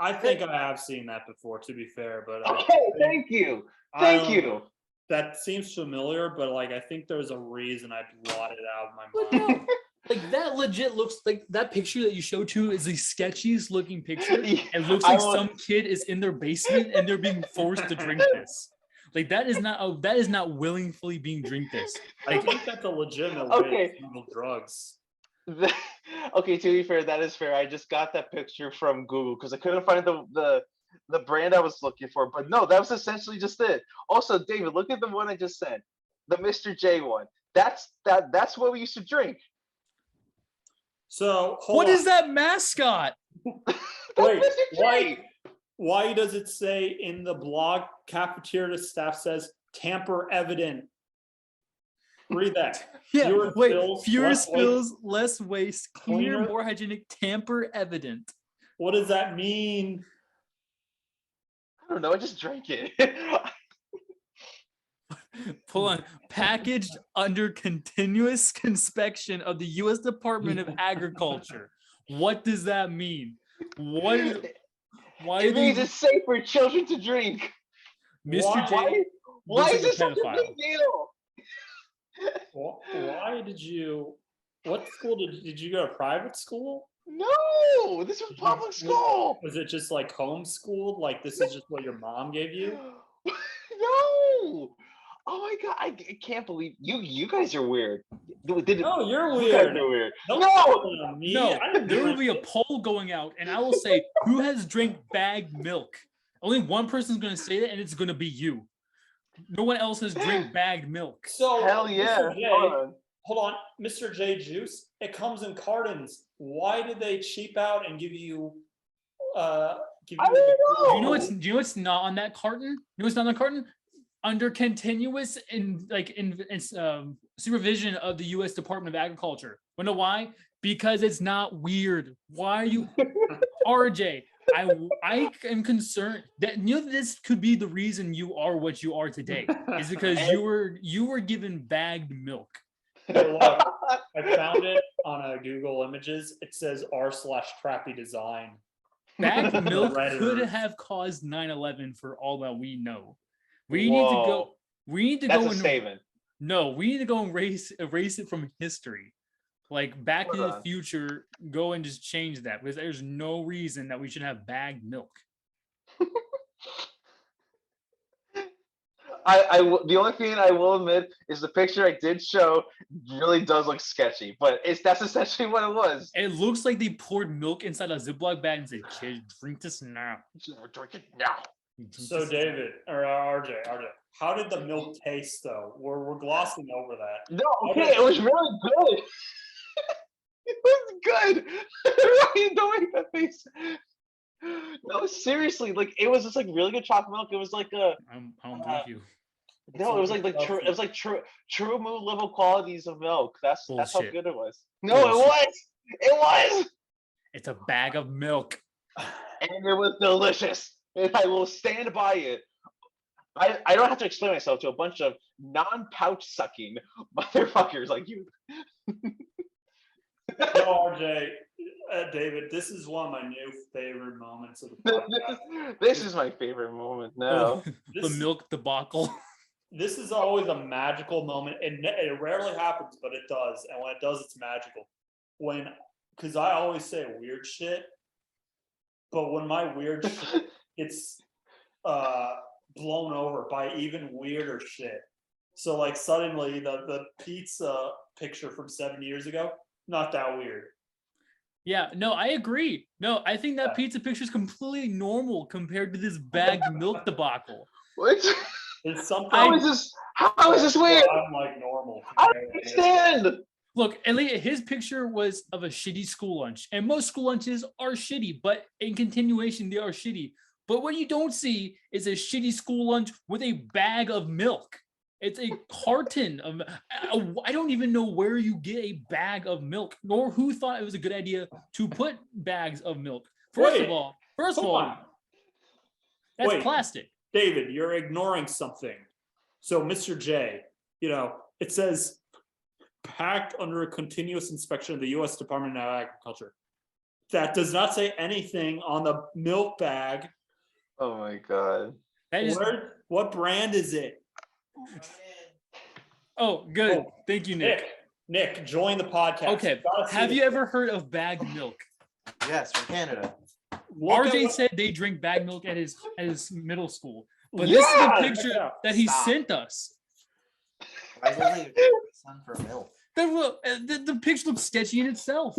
I think I have seen that before, to be fair, but Okay, thank you. I Thank don't- you. that seems familiar, but like I think there's a reason I blotted it out of my But mind. no, like that legit looks like that picture that you show too is the sketchiest looking picture. It looks I like will- some kid is in their basement and they're being forced to drink this. Like that is not willingly being drink this. I think that's a legitimate way Okay. to smuggle drugs. Okay, to be fair, that is fair. I just got that picture from Google because I couldn't find the brand I was looking for. But no, that was essentially just it. Also, David, look at the one I just sent, the Mr. J one. That's what we used to drink. So hold What on. is that mascot? That's Wait, Mr. J. why does it say in the blog cafeteria staff says tamper evident? Read that. Yeah, Fewer wait, spills, fewer less spills, less waste, cleaner, cleaner. more hygienic, tamper evident. What does that mean? I don't know. I just drank it. Hold on. Packaged under continuous inspection of the U.S. Department of Agriculture. What does that mean? What is? Why It do means they, it's safe for children to drink. Mr. J? Why looks is like a this such a pedophile. big deal? Why did you? What school did you go to? Private school? No, this was public school. Was it just like homeschooled? Like this is just what your mom gave you? No. Oh my god, I can't believe you guys are weird. Did No, you're you guys weird. are weird. Don't No, put it on me. No, I didn't there do will be a anything. poll going out, and I will say who has drank bagged milk. Only one person's going to say that, and it's going to be you. No one else has drank bagged milk. So hell yeah. Mr. J, Hold hold on, Mr. J juice. It comes in cartons. Why did they cheap out and give you? Give I you? don't Do you know what's not on that carton? You know what's not on the carton? Under continuous supervision of the U.S. Department of Agriculture. You know why? Because it's not weird. Why are you, RJ? I am concerned that this could be the reason you are what you are today. Is because you were given bagged milk. Hey, look, I found it on a Google Images. It says r/crappy design. Bagged milk Redditors. could have caused 9/11 for all that we know. We need to Whoa. go. We need to That's go a and statement. no. We need to go and erase it from history. Like Back to Hold the on. Future, go and just change that because there's no reason that we should have bagged milk. The only thing I will admit is the picture I did show really does look sketchy, but that's essentially what it was. It looks like they poured milk inside a Ziploc bag and said, "Kid, drink this now." Drink it now. Drink So this now." David or RJ, how did the milk taste though? We're glossing over that. No, okay, it was really good. It was good. Ryan, don't make that face. No, seriously, like it was just like really good chocolate milk. It was like a I don't believe you. no, it was like true moon level qualities of milk. That's how Bullshit. good it was. No, it Bullshit. was. It's a bag of milk. And it was delicious. And I will stand by it. I don't have to explain myself to a bunch of non-pouch sucking motherfuckers like you. No, RJ, David, this is one of my new favorite moments of the podcast. This is my favorite moment now. The This- milk debacle. This is always a magical moment, and it rarely happens, but it does. And when it does, it's magical. Because I always say weird shit, but when my weird shit gets blown over by even weirder shit. So like suddenly the pizza picture from 7 years ago, not that weird. Yeah, no, I agree. No, I think that Yeah. pizza picture is completely normal compared to this bagged milk debacle. What? It's something How is this weird? I'm like normal. I compared don't to this. understand. Look, Elliot, his picture was of a shitty school lunch, and most school lunches are shitty, but in continuation, they are shitty. But what you don't see is a shitty school lunch with a bag of milk. It's a carton of. I don't even know where you get a bag of milk, nor who thought it was a good idea to put bags of milk. First of Wait, all, Hold on. that's Wait. plastic. David, you're ignoring something. So, Mr. J, it says packed under a continuous inspection of the U.S. Department of Agriculture. That does not say anything on the milk bag. Oh my god. That is What brand is it? Oh, good. Oh, Thank you, Nick. Nick, join the podcast. Okay. Gotta see Have this. you ever heard of bagged milk? Yes, from Canada. Look at RJ what- said they drink bagged milk at his middle school. But this is the Yeah! picture that he Stop. sent us. Why is it like sun for milk? The picture looks sketchy in itself.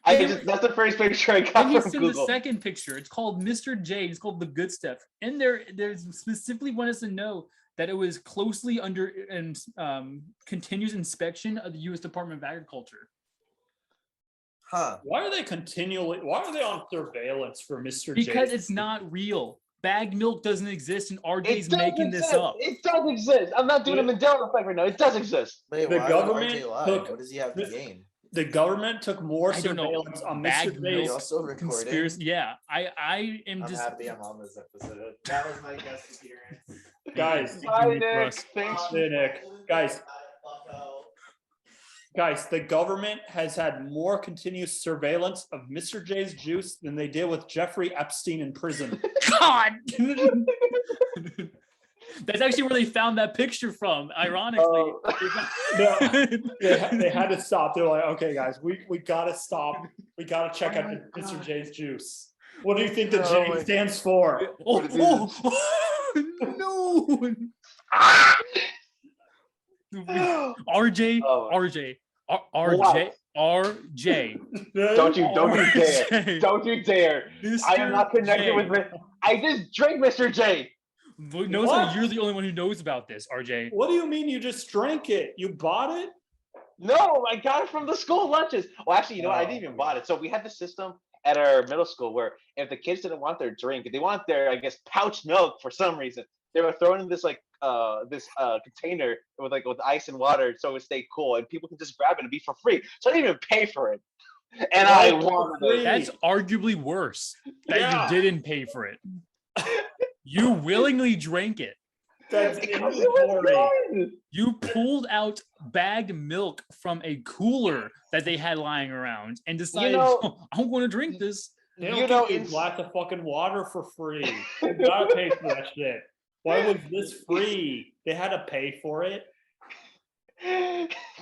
That's the first picture I Then got he from sent the Google. second picture. It's called Mr. J. It's called The Good Stuff. And there's specifically want us to know that it was closely under and continuous inspection of the U.S. Department of Agriculture. Huh. Why are they on surveillance for Mr. Because J? it's not real. Bagged milk doesn't exist, and RJ's It does making this exist. up. It does exist. I'm not doing a Mandela effect right now. It does exist. Wait, The why government would RJ lie? took- What does he have to gain? The government took more I don't know. surveillance on Bagged Mr. milk. He's J's. also recording. Conspiracy. Yeah, I am I'm just. happy I'm on this episode. That was my guest appearance. Guys, Thank you, Bye, Nick Nick. Russ. Thanks. Hey, Nick. Guys, the government has had more continuous surveillance of Mr. J's juice than they did with Jeffrey Epstein in prison. God. That's actually where they found that picture from. Ironically. Oh. No, they had to stop. They're like, okay, guys, we gotta stop. We gotta check out Mr. J's juice. What do you think the Oh my- J stands for? No. RJ, Oh. RJ, RJ, RJ. Don't you dare. RJ. Don't you dare. I am not connected J. with I just drank Mr. J. But notice What? how you're the only one who knows about this, RJ. What do you mean you just drank it? You bought it? No, I got it from the school lunches. Well, actually, you know what? I didn't even buy it. So we had the system at our middle school where if the kids didn't want their drink, if they want their, I guess, pouch milk for some reason, they were throwing in this container with ice and water so it would stay cool, and people could just grab it and be for free. So I didn't even pay for it, and I Right, for wanted free. it. That's arguably worse that Yeah. you didn't pay for it. You willingly drank it. That's Because it was inventory. good. You pulled out bagged milk from a cooler that they had lying around and decided, know- "Oh, I'm going to drink this." They don't You give know, you a it's- glass of fucking water for free. You gotta pay for that shit. Why was this free? They had to pay for it.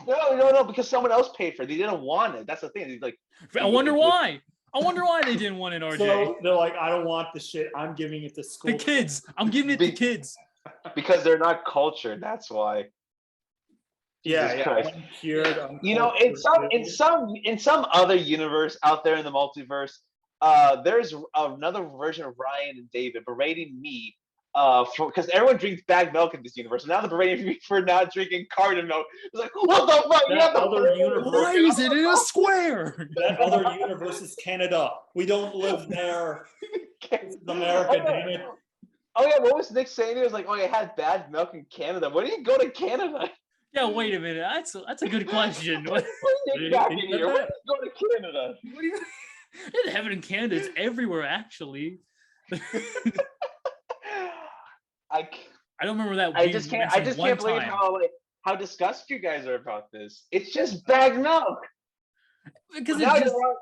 No, because someone else paid for it. They didn't want it. That's the thing. He's like, I wonder why. I wonder why they didn't want it, RJ. So they're like, I don't want the shit. I'm giving it to school. The kids. I'm giving it to Be- kids. because they're not cultured. That's why. Yeah, Jesus yeah. Christ. Uncured, You know, in some other universe out there in the multiverse, there's another version of Ryan and David berating me because everyone drinks bagged milk in this universe. And now they're berating me for not drinking carton milk. It's like, what the fuck? You That have other the universe- Why is it in a square? that other universe is Canada. We don't live there. This is America, damn it. Oh yeah, what was Nick saying? He was like, "Oh, I had bad milk in Canada." Why do you go to Canada? Yeah, wait a minute. That's a good question. What What do you back in here? Why do you go to Canada? do you It doesn't have it in Canada. It's everywhere, actually. I I don't remember that. I being just can't. I mentioned just one can't believe time. how disgusted you guys are about this. It's just bagged milk. Because Now it's you just want-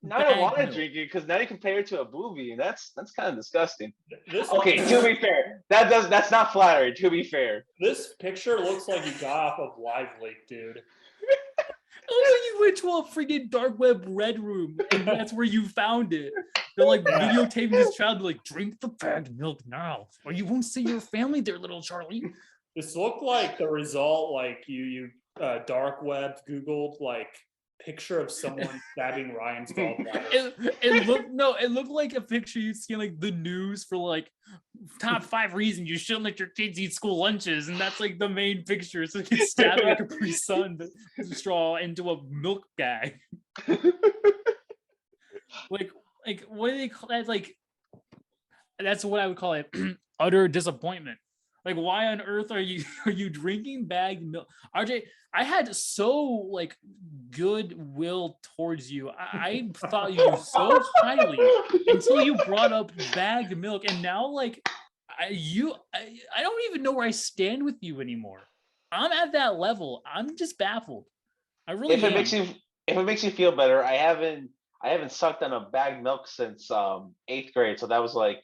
Now I don't bagged want to milk. drink it because now you compare it to a movie, and that's kind of disgusting. This, Okay, to be fair, that's not flattering. To be fair, this picture looks like you got off of Live Leak, dude. Also, you went to a freaking dark web red room, and that's where you found it. They're like Yeah. videotaping this child, like, drink the bagged milk now, or you won't see your family there, little Charlie. This looked like the result, like you dark web Googled like picture of someone stabbing Ryan's gallbladder. It looked like a picture you'd see in, like, the news for like top 5 reasons you shouldn't let your kids eat school lunches, and that's like the main picture. It's like it's stabbing a Capri Sun with a straw into a milk bag. like what do they call that? Like, that's what I would call it. Utter disappointment. Like, why on earth are you drinking bagged milk? RJ, I had so like goodwill towards you. I thought you so highly until you brought up bagged milk, and now like I don't even know where I stand with you anymore. I'm at that level. I'm just baffled. I really if it am. makes you feel better, I haven't sucked on a bagged milk since 8th grade, so that was like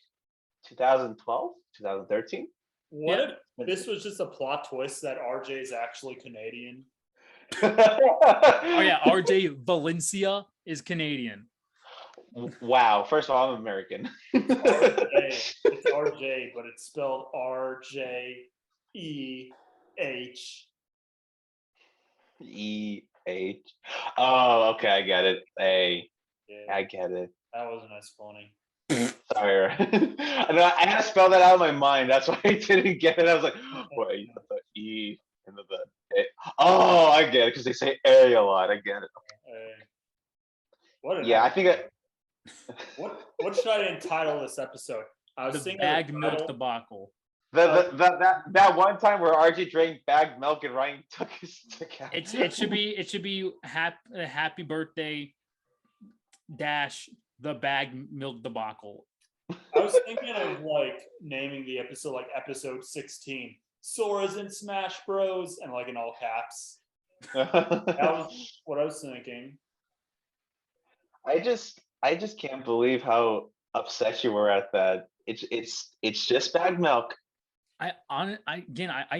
2012, 2013. What Yeah. if this was just a plot twist that RJ is actually Canadian? Oh yeah, RJ Valencia is Canadian. Wow. First of all, I'm American. RJ. It's RJ, but it's spelled RJEH. EH. Oh, okay, I get it. Yeah, I get it. that wasn't as funny. Sorry. I had to spell that out of my mind. That's why I didn't get it. I was like, wait, you put the E and the A. Oh, I get it because they say A a lot. I get it. What? Yeah, I think What should I entitle this episode? I was The thinking bagged the milk title- debacle. that one time where RG drank bagged milk and Ryan took his stick out. It should be happy birthday dash the bagged milk debacle. I was thinking of like naming the episode like episode 16. Sora's in Smash Bros. And like in all caps. That was what I was thinking. I just can't believe how upset you were at that. It's just bagged milk. I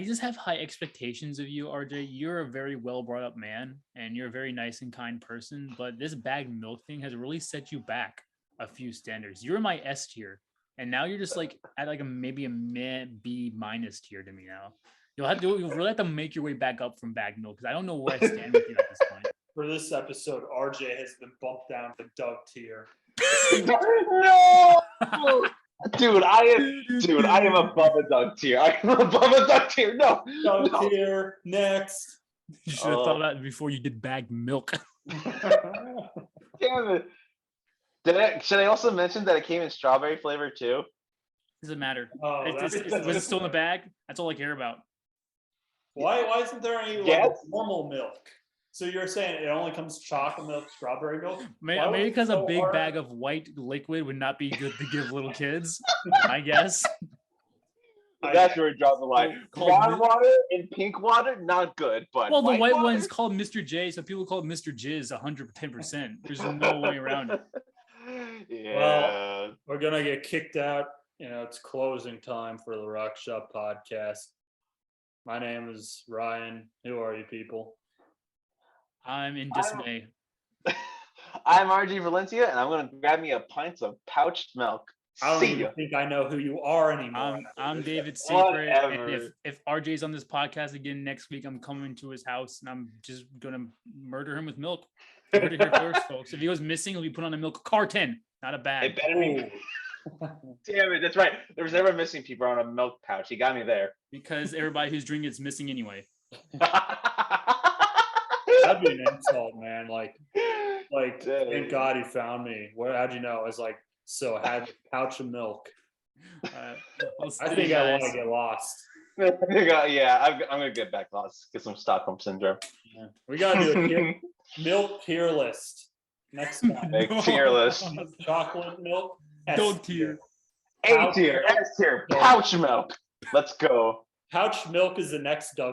just have high expectations of you, RJ. You're a very well brought up man, and you're a very nice and kind person. But this bagged milk thing has really set you back a few standards. You're my S tier, and now you're just like at like maybe a B minus tier to me now. You'll really have to make your way back up from bagged milk because I don't know where I stand with you at this point. For this episode, RJ has been bumped down to Doug tier. No, dude, I am above a Doug tier. I am above a Doug tier. No, Doug no. tier next. You should have thought about it before you did bagged milk. Damn it. Should I also mention that it came in strawberry flavor too? Doesn't matter. Oh, Was it still in the bag? That's all I care about. Why isn't there any like, Yes. normal milk? So you're saying it only comes chocolate milk, strawberry milk? Why was Maybe it because a so big hard? bag of white liquid would not be good to give little kids. I guess. That's where we draw the line. Called Brown mi- water and pink water, not good. But Well, the white water? one's called Mr. J, so people call it Mr. Jizz 110%. There's no way around it. Yeah. We're gonna get kicked out. You know, it's closing time for the Rock Shop podcast. My name is Ryan. Who are you people? I'm in dismay. I'm RG Valencia, and I'm gonna grab me a pint of pouched milk. I don't See even ya. think I know who you are anymore. I'm David Secret, and Whatever. if RJ's on this podcast again next week, I'm coming to his house and I'm just gonna murder him with milk. You heard it here first, folks. If he goes missing, he'll be put on a milk carton, not a It bag. better be. Damn it, that's right. There was never missing people on a milk pouch. He got me there. Because everybody who's drinking it's missing anyway. That'd be an insult, man. Like, Dang. thank God he found me. How'd you know? It's like, so I had a pouch of milk. We'll I see, think I want guys. to get lost. Yeah, I'm gonna get back lost. Get some Stockholm syndrome. Yeah. We gotta do a milk tier list next time. Big tier list. Chocolate milk, S Dog tier. A tier, S tier, pouch milk. Let's go. Pouch milk is the next